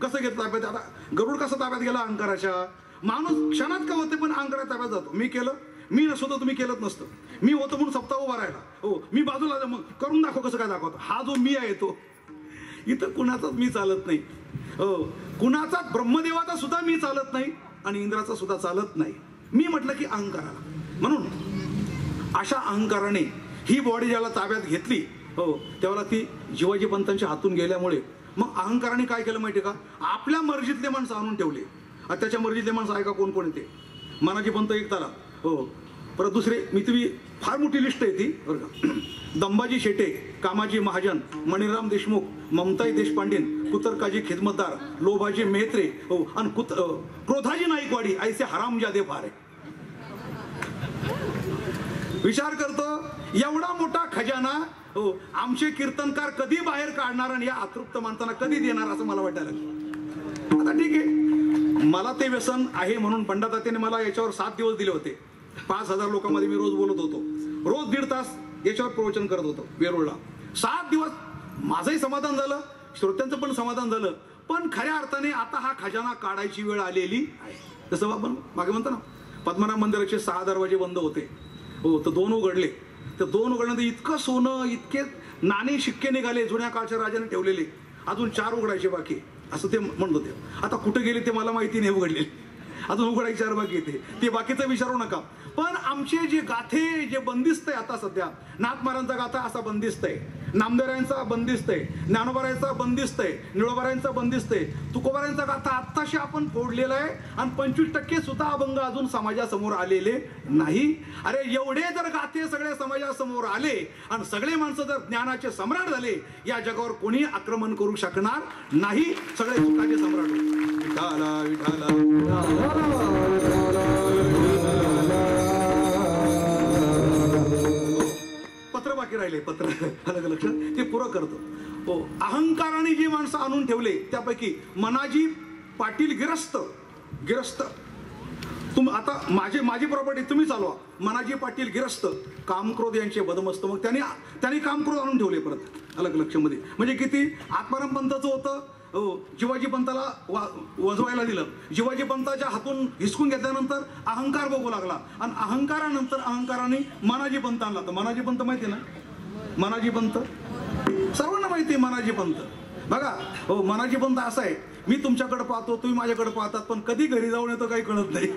कसं घेतलं ताब्यात, आता गरुड कसं ताब्यात गेला अहंकाराच्या. माणूस क्षणात का होते पण अहंकारा ताब्यात जातो. मी केलं, मी नसतो तर तुम्ही केलंच नसतं. मी होतो म्हणून सप्ताह उभा राहिला. मी बाजूला मग करून दाखव कसं काय दाखवतो. हा जो मी आहे तो इथं कुणाचाच मी चालत नाही. कुणाचा ब्रह्मदेवाचा सुद्धा मी चालत नाही आणि इंद्राचा सुद्धा चालत नाही. मी म्हटलं की अहंकाराला. म्हणून अशा अहंकाराने ही बॉडी ज्याला ताब्यात घेतली तेव्हा ती जिवाजी पंतांच्या हातून गेल्यामुळे मग अहंकाराने काय केलं माहिती का, आपल्या मर्जीतले माणसं आणून ठेवले. त्याच्या मर्जीतले माणसं ऐका कोण कोण येते. मनाजी पंत एक ताला. परत दुसरे मी तुम्ही फार मोठी लिस्ट आहे ती बरं का. दंबाजी शेटे, कामाजी महाजन, मणिराम देशमुख, ममताई देशपांडेन, कुतरकाजी खिदमतदार, लोभाजी मेहत्रे आणि क्रोधाजी नाईकवाडी ऐसे हरामजादे फार आहे. विचार करतो एवढा मोठा खजाना आमचे कीर्तनकार कधी बाहेर काढणार आणि या अतृप्त माणसांना कधी देणार असं मला वाटायला. आता ठीक आहे, मला ते व्यसन आहे म्हणून पंडितांनी मला याच्यावर 7 दिवस दिले होते. 5000 लोकांमध्ये मी रोज बोलत होतो. रोज 1.5 तास याच्यावर प्रवचन करत होतो वेरूळला. 7 दिवस माझंही समाधान झालं, श्रोत्यांचं पण समाधान झालं. पण खऱ्या अर्थाने आता हा खजाना काढायची वेळ आलेली आहे. जसं आपण मागे म्हणतो ना, पद्मनाभ मंदिराचे 6 दरवाजे बंद होते. तर 2 उघडले. तर 2 उघडल्यानंतर इतकं सोनं, इतके नाणे शिक्के निघाले जुन्या काळच्या राजाने ठेवलेले. अजून 4 उघडायचे बाकी असं ते म्हणत होते. आता कुठे गेले ते मला माहिती नाही. उघडले अजून उघडायचे 4 बाकी येते. ते बाकीचं विचारू नका. पण आमचे जे गाथे जे बंदिस्त आहे आता सध्या, नाथ महाराजांचा गाथा असा बंदिस्त आहे, नामदेवरायांचा बंदिस्त आहे, ज्ञानोबारायांचा बंदिस्त आहे, निळोबारायांचा बंदिस्त आहे, तुकोबारायांचा गाथा आत्ताशी आपण फोडलेला आहे आणि 25% सुद्धा अभंग अजून समाजासमोर आलेले नाही. अरे एवढे जर गाथे सगळे समाजासमोर आले आणि सगळे माणसं जर ज्ञानाचे सम्राट झाले, या जगावर कोणी आक्रमण करू शकणार नाही. सगळे सुखाचे सम्राट. विठाला विठाला पत्र बाकी राहिले. पत्र अलग लक्षात ते पुरं करतो. अहंकाराने जी माणसं आणून ठेवले त्यापैकी मनाजी पाटील गिरस्त आता माझी प्रॉपर्टी तुम्ही चालवा. मनाजी पाटील गिरस्त, कामक्रोध यांचे बदमस्त. मग त्यांनी कामक्रोध आणून ठेवले परत अलग लक्षामध्ये. म्हणजे किती आत्माराम पंताचं होतं, जिवाजी पंताला वजवायला दिलं. जिवाजी पंताच्या हातून हिसकून घेतल्यानंतर अहंकार बघू लागला आणि अहंकारानंतर अहंकाराने मनाजी पंत आणला. तर मनाजी पंत माहिती ना, मनाजी पंत सर्वांना माहिती आहे. मनाजी पंत बघा, मनाजी पंत असा आहे, मी तुमच्याकडे पाहतो, तुम्ही माझ्याकडे पाहतात, पण कधी घरी जाऊन येतो काही कळत नाही.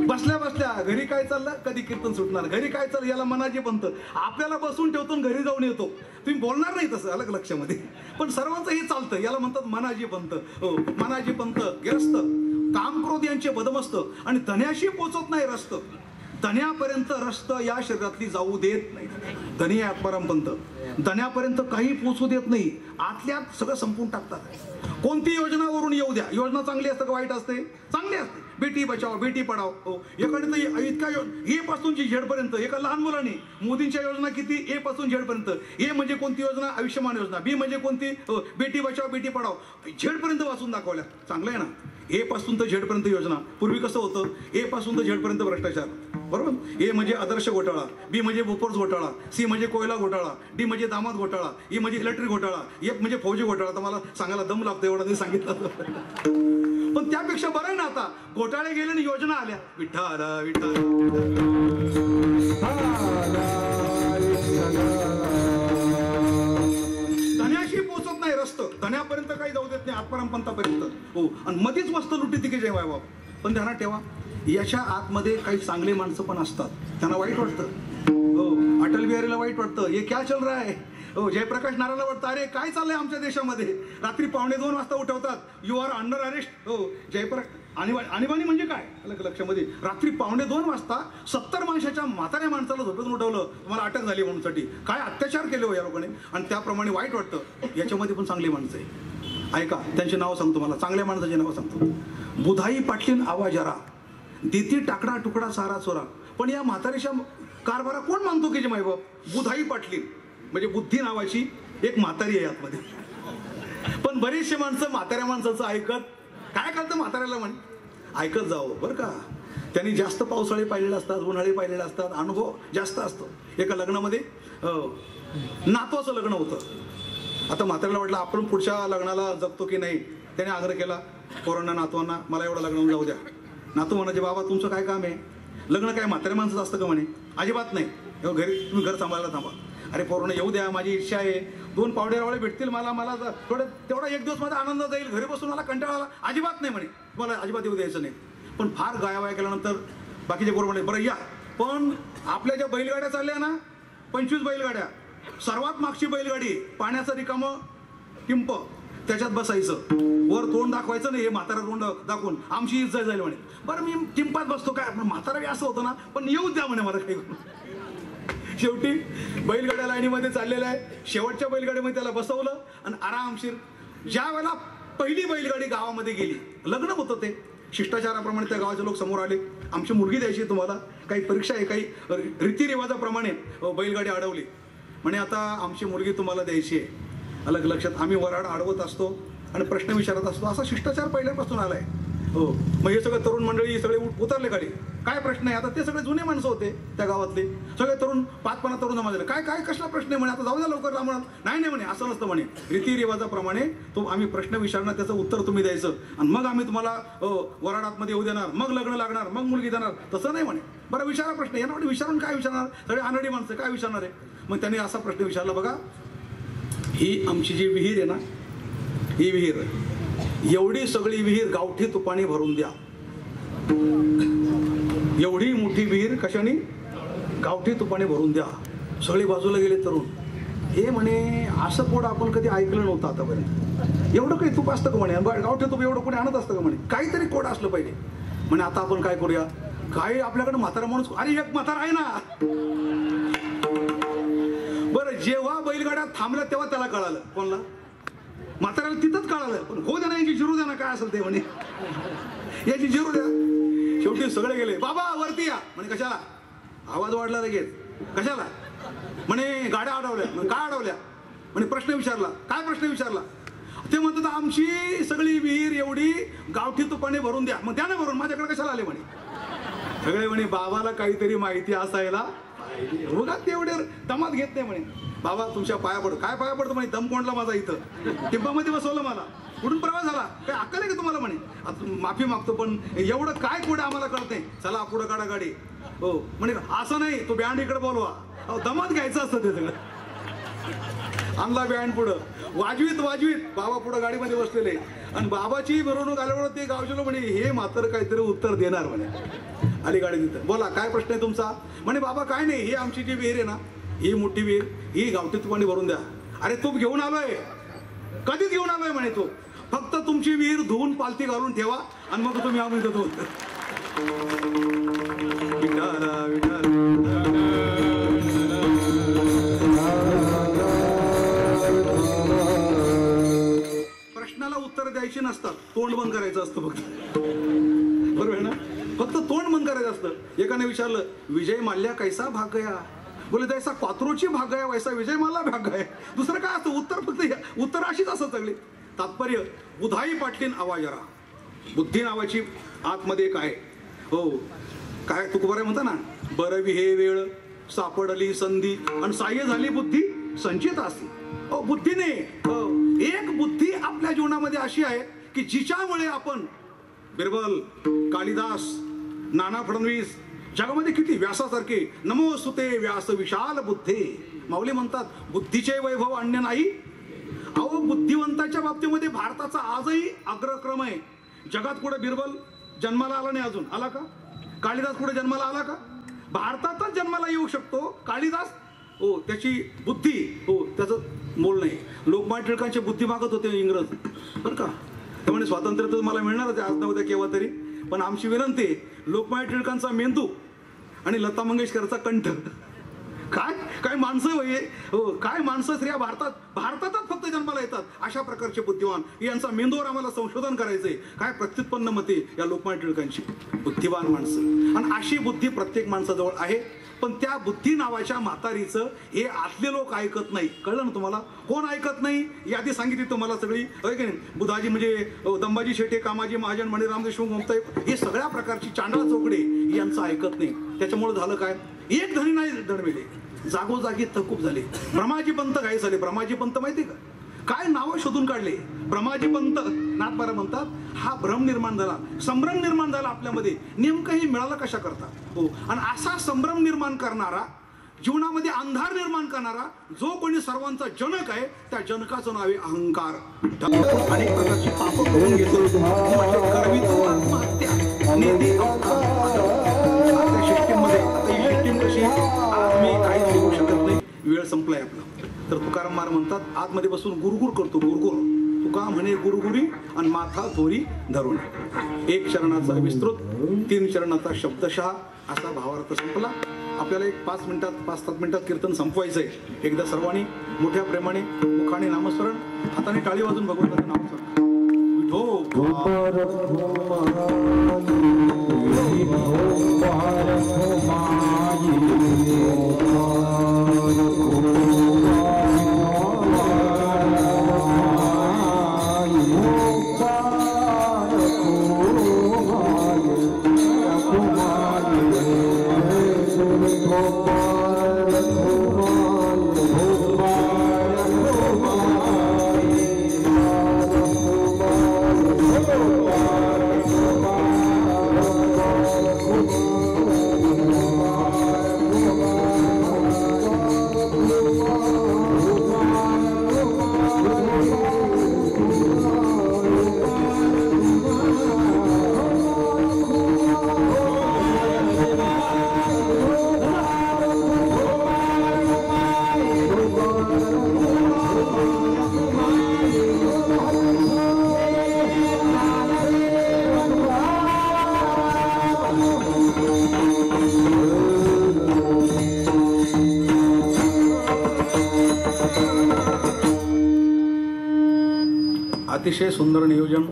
बसल्या बसल्या घरी काय चाललं, कधी कीर्तन सुटणार, घरी काय चाललं, याला मनाजी पंत. आपल्याला बसून ठेवतो घरी जाऊन येतो. तुम्ही बोलणार नाही तसं अलग लक्षामध्ये, पण सर्वांचं हे चालतं. याला म्हणतात मनाजी पंत. मनाजी पंत गिरस्त, कामक्रोध यांचे बदमस्त आणि धन्याशी पोचत नाही रस्त. धन्यापर्यंत रस्त या शरीरातली जाऊ देत नाही. धनी आत्माराम पंत धन्यापर्यंत काही पोचू देत नाही. आतल्यात सगळं संपून टाकतात. कोणती योजना वरून येऊ द्या, योजना चांगली असते का वाईट असते? चांगली असते. बेटी बचाव बेटी पढाव. एकडे तर इतका ए पासून झेड पर्यंत. एका लहान मुलाने मोदींच्या योजना किती, ए पासून झेड पर्यंत. ए म्हणजे कोणती योजना, आयुष्यमान योजना. बी म्हणजे कोणती, बेटी बचाव बेटी पढाव. झेड पर्यंत वाचून दाखवल्या. चांगलं आहे ना. ए पासून तर झेड पर्यंत योजना. पूर्वी कसं होतं, ए पासून तर झेड पर्यंत भ्रष्टाचार, बरोबर. ए म्हणजे आदर्श घोटाळा, बी म्हणजे बोफोर्स घोटाळा, सी सी म्हणजे कोयला घोटाळा, डी म्हणजे दामाद घोटाळा, ई म्हणजे इलेक्ट्रिक घोटाळा, एफ म्हणजे फौजी घोटाळा. तर मला सांगायला दम लागतो एवढा मी सांगितलं. पण त्यापेक्षा बरं आहे ना, आता घोटाळे गेले आणि योजना आल्या. विठ्ठल विठ्ठल धन्याशी पोचत नाही रस्तं, धन्यापर्यंत काही जाऊ देत नाही, आत्मारामपंतापर्यंत. हो, आणि मध्येच मस्त लुटी तिके जय बाबा. पण ध्यानात ठेवा, याच्या आतमध्ये काही चांगले माणसं पण असतात, त्यांना वाईट वाटतं. हो, अटल बिहारीला वाईट वाटतं, हे क्या चल रहा है. हो, जयप्रकाश नारायणला वाटतं, अरे काय चाललंय आमच्या देशामध्ये. रात्री 1:45 वाजता उठवतात, यू आर अंडर अरेस्ट. हो, जयप्रकाश आणीबाणी म्हणजे काय लक्षामध्ये. रात्री 1:45 वाजता 70 माणसाच्या म्हाताऱ्या माणसाला झोपेतून उठवलं, तुम्हाला अटक झाली म्हणून साठी. काय अत्याचार केले हो या लोकांनी. आणि त्याप्रमाणे वाईट वाटतं. याच्यामध्ये पण चांगली माणसं आहे. ऐका, त्यांची नावं सांगतो, मला चांगल्या माणसाची नावं सांगतो. बुधाई पाटलीन आवाजारा, देती टाकडा तुकडा सारा चोरा. पण या म्हातारीच्या कारभारा कोण मानतो की जे मायबाप. बुधाई पाटलीन म्हणजे बुद्धी नावाची एक म्हातारी आहे आतमध्ये. पण बरीचशी माणसं म्हाताऱ्या माणसाचं ऐकत काय करतं, म्हाताऱ्याला म्हणे ऐकत जावं बरं का. त्यांनी जास्त पावसाळे पाहिलेले असतात, उन्हाळे पाहिलेले असतात, अनुभव जास्त असतो. एका लग्नामध्ये नातवाचं लग्न होतं. आता म्हाताऱ्याला वाटलं आपण पुढच्या लग्नाला जगतो की नाही. त्याने आग्रह केला पोरांना, नातवांना, मला एवढं लग्न जाऊ द्या. नातू म्हणायचे, बाबा तुमचं काय काम आहे, लग्न काय म्हाताऱ्या माणसाचं असतं का म्हणे. अजिबात नाही, घरी तुम्ही घर सांभाळायला थांबा. अरे पोरांना येऊ द्या, माझी इच्छा आहे, 2 पावडेरावळे भेटतील मला थोडं तेवढा एक दिवस माझा आनंद जाईल, घरी बसून मला कंटाळा आला. अजिबात नाही म्हणे, मला अजिबात येऊ द्यायचं नाही. पण फार गायावाया केल्यानंतर बाकीचे पोरं म्हणे, बरं या. पण आपल्या ज्या बैलगाड्या चालल्या ना, 25 बैलगाड्या, सर्वात मागची बैलगाडी पाण्याचं रिकामं टिंप, त्याच्यात बसायचं, वर तोंड दाखवायचं नाही, हे म्हातारा तोंड दाखवून आमची इज्जत जाईल म्हणे. बरं मी टिंपात बसतो काय, पण म्हातारा असं होतं ना, पण येऊ द्या म्हणे मला काही. शेवटी बैलगाड्या लाईनीमध्ये चाललेला आहे. शेवटच्या बैलगाडीमध्ये त्याला बसवलं आणि आरामशीर. ज्या वेळेला पहिली बैलगाडी गावामध्ये गेली, लग्न होतं ते, शिष्टाचाराप्रमाणे त्या गावाचे लोक समोर आले, आमची मुलगी द्यायची तुम्हाला, काही परीक्षा आहे, काही रीतिरिवाजाप्रमाणे बैलगाडी अडवली. म्हणे आता आमची मुलगी तुम्हाला द्यायची आहे. अलग लक्षात आम्ही वराड अडवत असतो आणि प्रश्न विचारत असतो, असा शिष्टाचार पहिल्यापासून आलाय. हो, मग हे सगळं तरुण मंडळी सगळे उतरले गाडी. काय प्रश्न आहे, आता ते सगळे जुने माणसं होते त्या गावातले, सगळे तरुण 5-50 तरुण जमा झाले. काय काय कसला प्रश्न आहे म्हणे, आता जाऊ द्या लवकर जा म्हणा. नाही म्हणे, असं नसतं म्हणे, रीतिरिवाजाप्रमाणे तो आम्ही प्रश्न विचारणार, त्याचं उत्तर तुम्ही द्यायचं आणि मग आम्ही तुम्हाला वराडातमध्ये येऊ देणार, मग लग्न लागणार, मग मुलगी देणार. तसं नाही म्हणे. बरं विचारा प्रश्न. यांना वाटतं विचारून काय विचारणार, सगळे अनडी माणसं काय विचारणार आहे. मग त्यांनी असा प्रश्न विचारला, बघा ही आमची जी विहीर आहे ना, ही विहीर, एवढी सगळी विहीर गावठी तुपाणी भरून द्या. एवढी मोठी विहीर कशाने, गावठी तुपाणी भरून द्या. सगळे बाजूला गेले तरुण. हे म्हणे असं पोट आपण कधी ऐकलं नव्हतं आतापर्यंत. एवढं काही तूप असतं का म्हणे, गावठी तूप एवढं कोणी आणत असतं का म्हणे, काहीतरी कोड असलं पाहिजे म्हणे. आता आपण काय करूया, काय आपल्याकडे म्हातारा माणूस, अरे एक म्हातारा आहे ना. बरं जेव्हा बैलगाड्या थांबल्या तेव्हा त्याला कळालं, कोणला, म्हाताऱ्याला तिथंच कळालं. पण हो द्या ना, याची जिरू द्या ना, काय असेल ते म्हणे, याची जिरू द्या. शेवटी सगळे गेले, बाबा वरती या म्हणे. कशाला, आवाज वाढला लगेच, कशाला म्हणे, गाड्या अडवल्या. काय अडवल्या म्हणे, प्रश्न विचारला. काय प्रश्न विचारला, ते म्हणतात आमची सगळी विहीर एवढी गावठी तुपाने भरून द्या. मग त्याने भरून, माझ्याकडे कशाला आले म्हणे. सगळे म्हणे बाबाला काहीतरी माहिती असायला बघा, तेवढे दमात घेत नाही म्हणे. बाबा तुमच्या पाया पडतो. काय पाया पडतो म्हणे, दम कोंडला माझा इथं, टिंबामध्ये बसवलं मला, कुठून प्रवास झाला, काय अक्कल आहे का तुम्हाला म्हणे. माफी मागतो पण एवढं काय पुढे आम्हाला कळतंय, चला पुढं काढा गाडी. हो म्हणे, असं नाही, तो बँड इकडे बोलवा. अहो दमात घ्यायचं असतं ते सगळं. आणला बँड पुढं, वाजवीत बाबा पुढं गाडीमध्ये बसलेले. आणि बाबाची मिरवणूक आल्यावर ते गावचे लोक म्हणे, हे मात्र काहीतरी उत्तर देणार म्हणे. आली गाडी तिथं, बोला काय प्रश्न आहे तुमचा. म्हणे बाबा काय नाही, ही आमची जी विहीर आहे ना, ही मोठी विहीर, ही गावठी तुपाणी भरून द्या. अरे तूप घेऊन आलोय, कधीच घेऊन आलोय म्हणे तो, फक्त तुमची विहीर धुवून पालती घालून ठेवा आणि मग तुम्ही आम्ही देतो. प्रश्नाला उत्तर द्यायची नसतात, तोंड बंद करायचं असतं फक्त. बरोबर आहे ना, फक्त तोंड बंद करायचं असतं. एकाने विचारलं, विजय माल्या कैसा भाग गया. बोले जैसा क्वात्रोची भाग गया वैसा विजय माल्या भाग गया. दुसरं काय असतं, उत्तर फक्त उत्तर अशीच असत सगळी. तात्पर्य, बुधाई पाटलीन आवाजरा, बुद्धी नावाची आतमध्ये काय. हो काय तुकोबाराय म्हणता ना, बरं हे वेळ सापडली संधी आणि साह्य झाली बुद्धी संचित असती. बुद्धीने एक बुद्धी आपल्या जीवनामध्ये अशी आहे की जिच्यामुळे आपण बिरबल, कालिदास, नाना फडणवीस, जगामध्ये किती व्यासासारखे नमोस्तुते व्यास विशाल बुद्धे माऊली म्हणतात, बुद्धीचे वैभव अन्य नाही. अहो, बुद्धिवंताच्या बाबतीमध्ये भारताचा आजही अग्रक्रम आहे. जगात कुठे बिरबल जन्माला आला नाही, अजून आला का? कालिदास कुठे जन्माला आला का? भारतातच जन्माला येऊ शकतो कालिदास. त्याची बुद्धी, त्याचं मोल नाही. लोकमान्य टिळकांची बुद्धी मागत होते इंग्रज, बरं का? त्यामुळे स्वातंत्र्य तर मला मिळणारच आज ना उद्या केव्हा तरी. पण आमची विनंती, लोकमान्य टिळकांचा मेंदू आणि लता मंगेशकरचा कंठ, काय काय माणसं होय. काय माणसं स्त्रिया भारतातच फक्त जन्माला येतात. अशा प्रकारचे बुद्धिवान यांचा मेंदूवर आम्हाला संशोधन करायचंय. काय प्रत्युत्पन्न मते या लोकमान्य टिळकांची. बुद्धिवान माणसं, आणि अशी बुद्धी प्रत्येक माणसाजवळ आहे. पण त्या बुद्धी नावाच्या म्हातारीचं हे आतले लोक ऐकत नाही. कळलं ना तुम्हाला? कोण ऐकत नाही? यादी सांगितली तुम्हाला सगळी, होय की नाही? बुधाजी म्हणजे दंबाजी शेटे, कामाजी महाजन, मणिराम देशमुख, ममताई, हे सगळ्या प्रकारची चांडळा चौकडे यांचं ऐकत नाही. त्याच्यामुळे झालं काय? एक धनी नाही दडविले, जागोजागी तहकूब झाले. ब्रह्माजी पंत काय झाले? ब्रह्माजी पंत माहिती का? काय नावं शोधून काढले. ब्रह्माजी पंत नाथबारा म्हणतात, हा भ्रम निर्माण झाला, संभ्रम निर्माण झाला आपल्यामध्ये. नेमकं हे मिळालं कशा करता? आणि असा संभ्रम निर्माण करणारा, जीवनामध्ये अंधार निर्माण करणारा जो कोणी सर्वांचा जनक आहे, त्या जनकाचं नाव आहे अहंकार. अनेक प्रकारची पाप करून घेतो. आत्महत्या कशी मी काहीच लिहू शकत नाही, वेळ संपलाय आपला. तर तुकाराम महाराज म्हणतात, आतमध्ये बसून गुरगुर करतो. गुरगुर तुका म्हणे गुरगुरी आणि माथा थोरी धरून. एक चरणाचा विस्तृत, 3 चरणाचा शब्दशः असा भावार्थ संपला. आपल्याला एक 5-7 मिनिटात कीर्तन संपवायचं आहे. एकदा सर्वांनी मोठ्या प्रेमाने मुखाने नामस्मरण, हाताने टाळी वाजून भगवंताचे नामस्मरण. अतिशय सुंदर नियोजन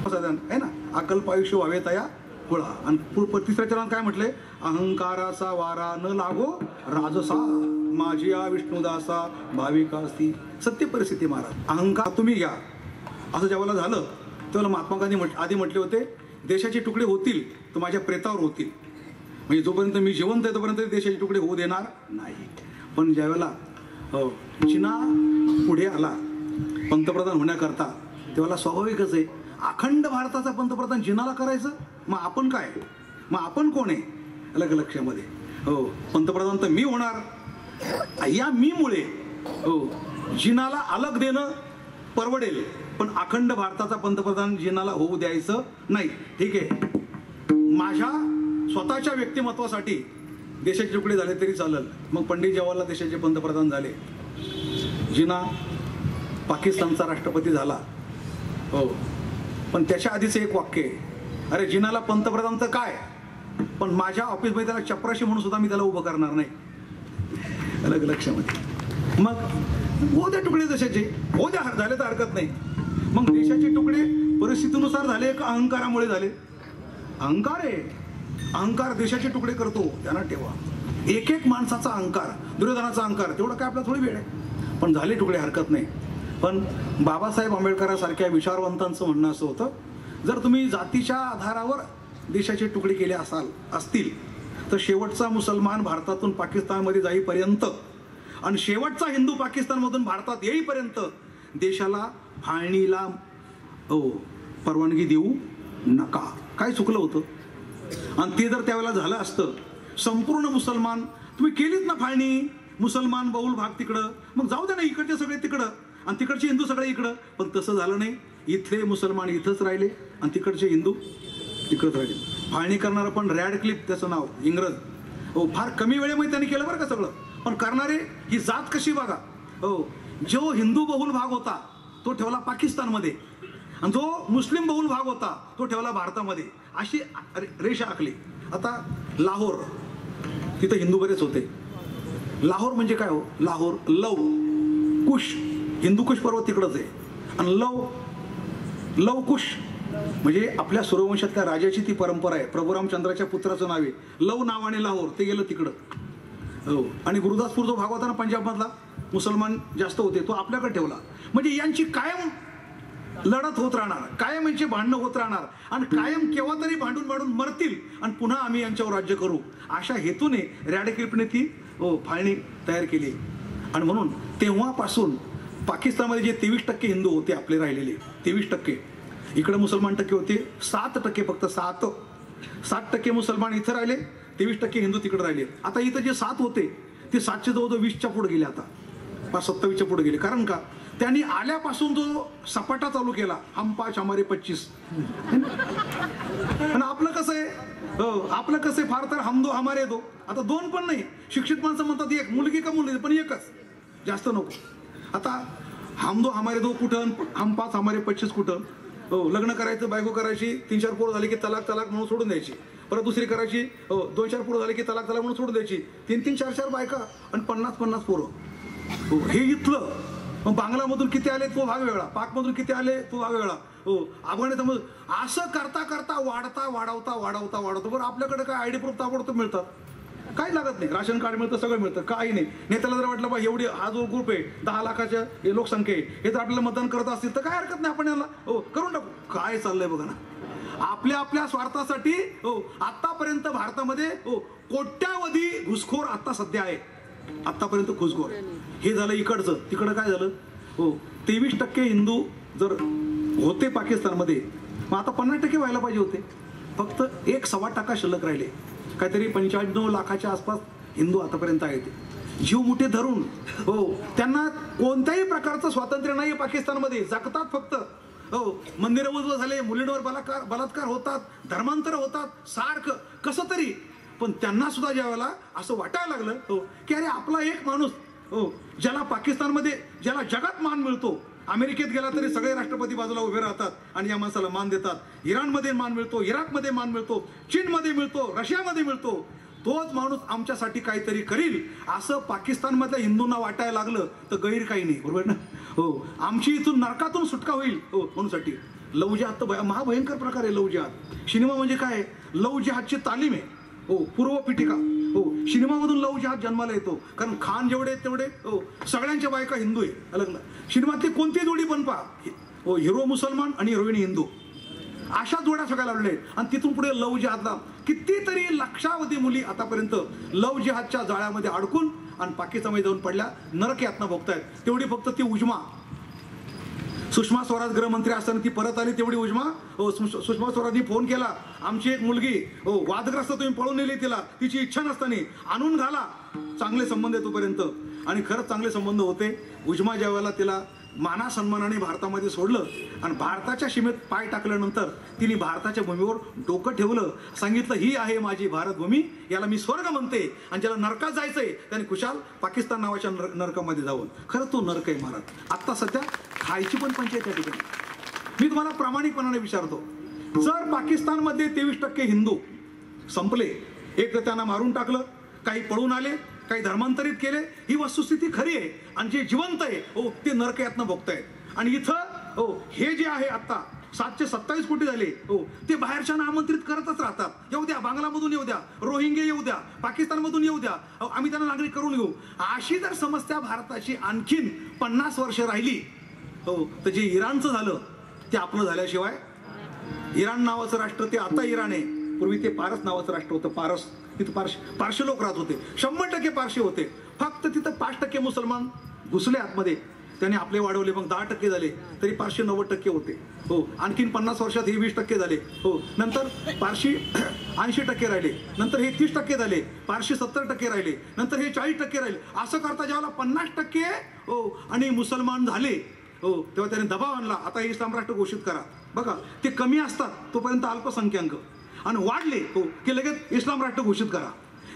आहे ना. अकल्प आयुष्य व्हावे तया कुळा. आणि तिसऱ्या चरणात काय म्हटले? अहंकाराचा वारा न लागो राजसा, माझी या विष्णुदासा भाविका असती. सत्य परिस्थिती महाराज. अहंकार तुम्ही घ्या असं जेव्हा झालं तेव्हा महात्मा गांधी आधी म्हटले होते, देशाचे तुकडे होतील तर माझ्या प्रेतावर होतील. म्हणजे जोपर्यंत मी जिवंत आहे तोपर्यंत देशाचे तुकडे होऊ देणार नाही. पण ज्यावेळेला चीना पुढे आला पंतप्रधान होण्याकरता, तेव्हा स्वाभाविकच आहे, अखंड भारताचा पंतप्रधान जिनाला करायचं. मग आपण काय? मग आपण कोण आहे? अलग लक्षामध्ये. पंतप्रधान तर मी होणार. या मीमुळे जिनाला अलग देणं परवडेल, पण अखंड भारताचा पंतप्रधान जिनाला होऊ द्यायचं नाही. ठीक आहे, माझ्या स्वतःच्या व्यक्तिमत्वासाठी देशाचे तुकडे झाले तरी चालेल. मग पंडित जवाहरलाल देशाचे पंतप्रधान झाले. जिना पाकिस्तानचा राष्ट्रपती झाला. पण त्याच्या आधीच एक वाक्य आहे, अरे जिनाला पंतप्रधान तर काय, पण माझ्या ऑफिसमध्ये त्याला चपराशी म्हणून सुद्धा मी त्याला उभं करणार नाही. अलग लक्षामध्ये. मग हो द्या तुकडे देशाचे, हो द्या, झाले तर हरकत नाही. मग देशाचे तुकडे परिस्थितीनुसार झाले का अहंकारामुळे झाले? अहंकार आहे. अहंकार देशाचे तुकडे करतो, त्यांना ठेवा. एक एक माणसाचा अहंकार, दुर्योधनाचा अहंकार, तेवढं काय आपला थोडी वेळ आहे. पण झाले तुकडे, हरकत नाही. पण बाबासाहेब आंबेडकरांसारख्या विचारवंतांचं म्हणणं असं होतं, जर तुम्ही जातीच्या आधारावर देशाचे तुकडे केले असतील तर शेवटचा मुसलमान भारतातून पाकिस्तानमध्ये जाईपर्यंत आणि शेवटचा हिंदू पाकिस्तानमधून भारतात येईपर्यंत देशाला फाळणीला परवानगी देऊ नका. काय चुकलं होतं? आणि ते जर त्यावेळेला झालं असतं, संपूर्ण मुसलमान तुम्ही केलीत ना फाळणी, मुसलमान बहुल भाग तिकडं, मग जाऊ द्या ना, इकडचे सगळे तिकडं आणि तिकडचे हिंदू सगळे इकडं. पण तसं झालं नाही. इथले मुसलमान इथंच राहिले आणि तिकडचे हिंदू तिकडंच राहिले. फाळणी करणारं पण रॅडक्लिफ त्याचं नाव, इंग्रज. फार कमी वेळेमध्ये त्यांनी केलं बरं का सगळं. पण करणारे ही जात कशी बघा. जो हिंदू बहुल भाग होता तो ठेवला पाकिस्तानमध्ये आणि जो मुस्लिम बहुल भाग होता तो ठेवला भारतामध्ये. अशी रेषा आखली. आता लाहोर, तिथं हिंदू बरेच होते. लाहोर म्हणजे काय हो? लाहोर लव कुश, हिंदू कुश पर्वत तिकडंच आहे. आणि लव कुश म्हणजे आपल्या सूर्यवंशातल्या राजाची ती परंपरा आहे. प्रभू रामचंद्राच्या पुत्राचं नाव आहे लव नावाने लाहोर, ते गेलं तिकडं. आणि गुरुदासपूर जो भाग होता ना पंजाबमधला, मुसलमान जास्त होते, तो आपल्याकडे ठेवला. म्हणजे यांची कायम लढत होत राहणार, कायम यांची भांडणं होत राहणार आणि कायम केव्हा तरी भांडून मरतील आणि पुन्हा आम्ही यांच्यावर राज्य करू, अशा हेतूने रॅडक्लिफने ती फाळणी तयार केली. आणि म्हणून तेव्हापासून पाकिस्तानमध्ये जे 23% हिंदू होते आपले राहिलेले, 23%, इकडे मुसलमान टक्के होते 7%, फक्त 7% मुसलमान इथं राहिले, 23% हिंदू तिकडे राहिले. आता इथं जे 7 होते ते 7चे जवळ 20च्या पुढे गेले, आता 27च्या पुढे गेले. कारण का? त्यांनी आल्यापासून जो सपाटा चालू केला, हम 5 हमारे 25. आणि आपलं कसं आहे, आपलं कसं आहे, फार तर हम 2 हमारे 2. आता 2 पण नाही, शिक्षित माणसं म्हणतात 1 मुलगी का मुलगी, पण एकच, जास्त नको. आता हम 2 हमारे 2 कुठं, हम 5 हमारे 25 कुठं. लग्न करायचं, बायको करायची, 3-4 पोरं झाली की तलाक म्हणून सोडून द्यायची. परत दुसरी करायची, 2-4 पोरं झाली की तलाक म्हणून सोडून द्यायची. 3-3, 4-4 बायका आणि 50-50 पोरं. हे इथलं. मग बांगलामधून किती आले तो भाग वेगळा, पाकमधून किती आले तो भाग वेगळा, अफगाणिस्तान, असं करता करता वाढवता बरं आपल्याकडे काय आयडी प्रूफ ताबडतोब मिळतात, काही लागत नाही. राशन कार्ड मिळतं, सगळं मिळतं, काही नाही. नेत्याला जर वाटलं बा एवढी हा जो ग्रुप आहे 10 लाखाच्या लोकसंख्या आहे, हे जर आपल्याला मतदान करत असतील तर काय हरकत नाही, आपण याला करून टाकू. काय चाललंय बघा ना, आपल्या स्वार्थासाठी. आतापर्यंत भारतामध्ये कोट्यावधी घुसखोर आता सध्या आहे, आतापर्यंत घुसखोर. हे झालं इकडचं. तिकडं काय झालं, 23% हिंदू जर होते पाकिस्तानमध्ये, मग आता 50% व्हायला पाहिजे होते. फक्त 1.25% शिल्लक राहिले. काहीतरी 95 लाखाच्या आसपास हिंदू आतापर्यंत आहेत. जीव मुठे धरून त्यांना कोणत्याही प्रकारचं स्वातंत्र्य नाही पाकिस्तानमध्ये, जगतात फक्त. मंदिरं उजव झाले, मुलींवर बलात्कार होतात, धर्मांतर होतात सारखं कसं तरी. पण त्यांना सुद्धा ज्यावेळेला असं वाटायला लागलं की अरे आपला एक माणूस ज्याला पाकिस्तानमध्ये, ज्याला जगात मान मिळतो, अमेरिकेत गेला तरी सगळे राष्ट्रपती बाजूला उभे राहतात आणि या माणसाला मान देतात. इराणमध्ये मान मिळतो, इराकमध्ये मान मिळतो, चीनमध्ये मिळतो, रशियामध्ये मिळतो, तोच माणूस आमच्यासाठी काहीतरी करील असं पाकिस्तानमधल्या हिंदूंना वाटायला लागलं तर गैर काही नाही, बरोबर ना. आमची इथून नरकातून सुटका होईल म्हणूनसाठी लव जिहाद तर महाभयंकर प्रकार आहे. लव जिहाद सिनेमा म्हणजे काय, लव जिहादची तालीम आहे. पूर्व पिटिका. सिनेमामधून लव जिहाद जन्माला येतो, कारण खान जेवढे तेवढे सगळ्यांच्या बायका हिंदू आहे. अलग सिनेमातली कोणती जोडी पण पहा, हिरो मुसलमान आणि हिरोईन हिंदू, अशा जोड्या सगळ्या लावलेल्या आहेत. आणि तिथून पुढे लव जिहादला कितीतरी लक्षावधी मुली आतापर्यंत लव जिहादच्या जाळ्यामध्ये अडकून आणि पाकिस्तानमध्ये जाऊन पडल्या, नरक यातना भोगतायत. तेवढी फक्त ती उजमा, सुषमा स्वराज गृहमंत्री असताना ती परत आली, तेवढी उजमा. सुषमा स्वराजनी फोन केला, आमची एक मुलगी वादग्रस्त, तुम्ही पळून नेली तिला, तिची इच्छा नसताना आणून घाला, चांगले संबंध येतोपर्यंत. आणि खरंच चांगले संबंध होते. उजमा ज्या वेळेला तिला माना सन्मानाने भारतामध्ये सोडलं आणि भारताच्या सीमेत पाय टाकल्यानंतर तिने भारताच्या भूमीवर डोकं ठेवलं, सांगितलं ही आहे माझी भारत भूमी, याला मी स्वर्ग म्हणते, आणि ज्याला नरकात जायचंय त्याने खुशाल पाकिस्तान नावाच्या नरकामध्ये जावं. खरं तो नरक आहे महाराज. आत्ता सध्या खायची पण पंचायत या ठिकाणी. मी तुम्हाला प्रामाणिकपणाने विचारतो, जर पाकिस्तानमध्ये 23% हिंदू संपले, एक तर त्यांना मारून टाकलं, काही पळून आले, काही धर्मांतरित केले, ही वस्तुस्थिती खरी आहे. आणि जे जिवंत आहे ते नरक यातना भोगतायत. आणि इथं हे जे आहे आता 727 कोटी झाले, ते बाहेरच्यांना आमंत्रित करतच राहतात. येऊ द्या, बांगलामधून येऊ द्या, रोहिंगे येऊ द्या, पाकिस्तानमधून येऊ द्या, आम्ही त्यांना नागरिक करून घेऊ. अशी जर समस्या भारताची आणखीन 50 वर्ष राहिली तर जे इराणचं झालं ते आपलं झाल्याशिवाय. इराण नावाचं राष्ट्र ते आता इराण आहे, पूर्वी ते पारस नावाचं राष्ट्र होतं. पारस तिथं पारशी लोक राहत होते, 100% पारशी होते. फक्त तिथं 5% मुसलमान घुसले आतमध्ये, त्याने आपले वाढवले, मग 10% झाले, तरी पारशी 90% होते. हो, आणखीन 50 वर्षात हे 20% झाले. हो, नंतर पारशी 80% राहिले, नंतर हे 30% झाले, पारशी 70% राहिले, नंतर हे 40% राहिले. असं करता ज्यावेळेला 50% हो आणि मुसलमान झाले, हो, तेव्हा त्याने दबाव आणला, आता हे इस्लाम राष्ट्र घोषित करा. बघा, ते कमी असतात तोपर्यंत अल्पसंख्याक, आणि वाढले हो की लगेच इस्लाम राष्ट्र घोषित करा.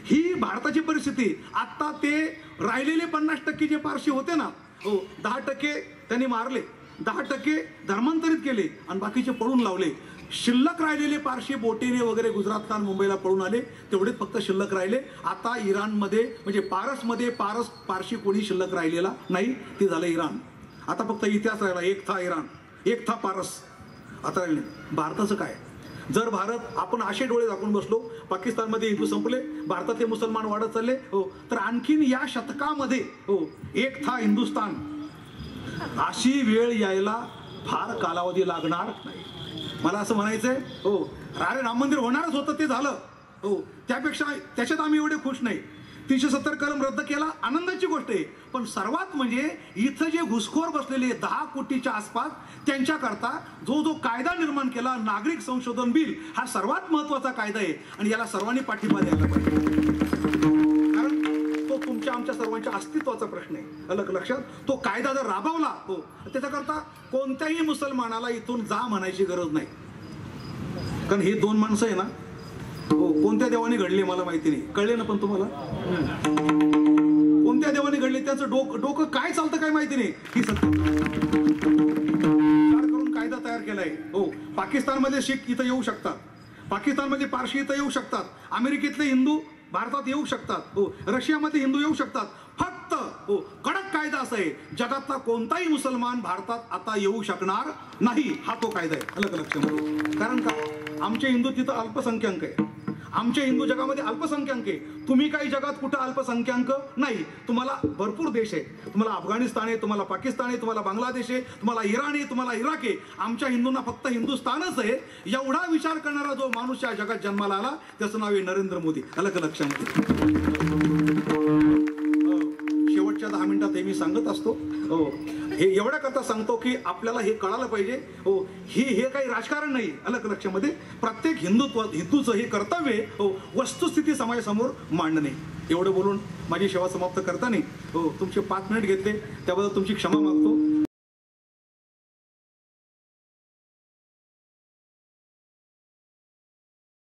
ही भारताची परिस्थिती. आता ते राहिलेले 50% जे पारशी होते ना, हो, 10% त्यांनी मारले, 10% धर्मांतरित केले आणि बाकीचे पळून लावले. शिल्लक राहिलेले पारशी बोटीने वगैरे गुजरात खान मुंबईला पळून आले, तेवढेच फक्त शिल्लक राहिले. आता इराणमध्ये म्हणजे पारसमध्ये पारशी कोणी शिल्लक राहिलेला नाही, ते झालं इराण. आता फक्त इतिहास राहिला, एक था इराण, एक था पारस. आता राहिले. भारताचं काय? जर भारत आपण असे डोळे झाकून बसलो, पाकिस्तानमध्ये हिंदू संपले, भारतातले मुसलमान वाढत चालले, हो, तर आणखीन या शतकामध्ये हो एक था हिंदुस्तान अशी वेळ यायला फार कालावधी लागणार नाही. मला असं म्हणायचंय, हो, अरे राम मंदिर होणारच होतं, ते झालं, हो, त्याच्यात आम्ही एवढे खुश नाही. 370 कलम रद्द केला, आनंदाची गोष्ट आहे. पण सर्वात म्हणजे इथं जे घुसखोर बसलेले 10 कोटीच्या आसपास, त्यांच्याकरता जो कायदा निर्माण केला, नागरिक संशोधन बिल, हा सर्वात महत्वाचा कायदा आहे आणि याला सर्वांनी पाठिंबा द्यायला पाहिजे. कारण तो तुमच्या आमच्या सर्वांच्या अस्तित्वाचा प्रश्न आहे. अलग लक्षात, तो कायदा जर राबवला, हो, त्याच्याकरता कोणत्याही मुसलमानाला इथून जा म्हणायची गरज नाही. कारण हे 2 माणसं आहे ना, हो, कोणत्या देवाने घडले मला माहिती नाही, कळले ना पण तुम्हाला, कोणत्या देवाने घडले, त्याचं डोकं काय चालतं काय माहिती नाही. ही सत्य करून कायदा तयार केलाय. हो, पाकिस्तानमध्ये शीख इथं येऊ शकतात, पाकिस्तानमध्ये पारशी इथं येऊ शकतात, अमेरिकेतले हिंदू भारतात येऊ शकतात, हो, रशियामध्ये हिंदू येऊ शकतात. फक्त हो कडक कायदा असा आहे, जगातला कोणताही मुसलमान भारतात आता येऊ शकणार नाही, हा तो कायदा आहे. अलग लक्षामध्ये. कारण का? आमचे हिंदू तिथं अल्पसंख्याक आहे, आमचे हिंदू जगामध्ये अल्पसंख्याक आहे. तुम्ही काही जगात कुठं अल्पसंख्याक नाही. तुम्हाला भरपूर देश आहे, तुम्हाला अफगाणिस्तान आहे, तुम्हाला पाकिस्तान आहे, तुम्हाला बांगलादेश आहे, तुम्हाला इराण आहे, तुम्हाला इराक आहे. आमच्या हिंदूंना फक्त हिंदुस्थानच आहे. एवढा विचार करणारा जो माणूस या जगात जन्माला आला, त्याचं नाव आहे नरेंद्र मोदी. अलग लक्षामध्ये. शेवटच्या 10 मिनिटात हे मी सांगत असतो, हो, हे एवढ्या करता सांगतो की आपल्याला हे कळालं पाहिजे, हो, हे काही राजकारण नाही. अलग लक्षामध्ये प्रत्येक हिंदूचं हे कर्तव्य आहे, हो, वस्तुस्थिती समाजासमोर मांडणे. एवढं बोलून माझी सेवा समाप्त करताना, हो, तुमचे 5 मिनिट घेतले त्याबद्दल तुमची क्षमा मागतो.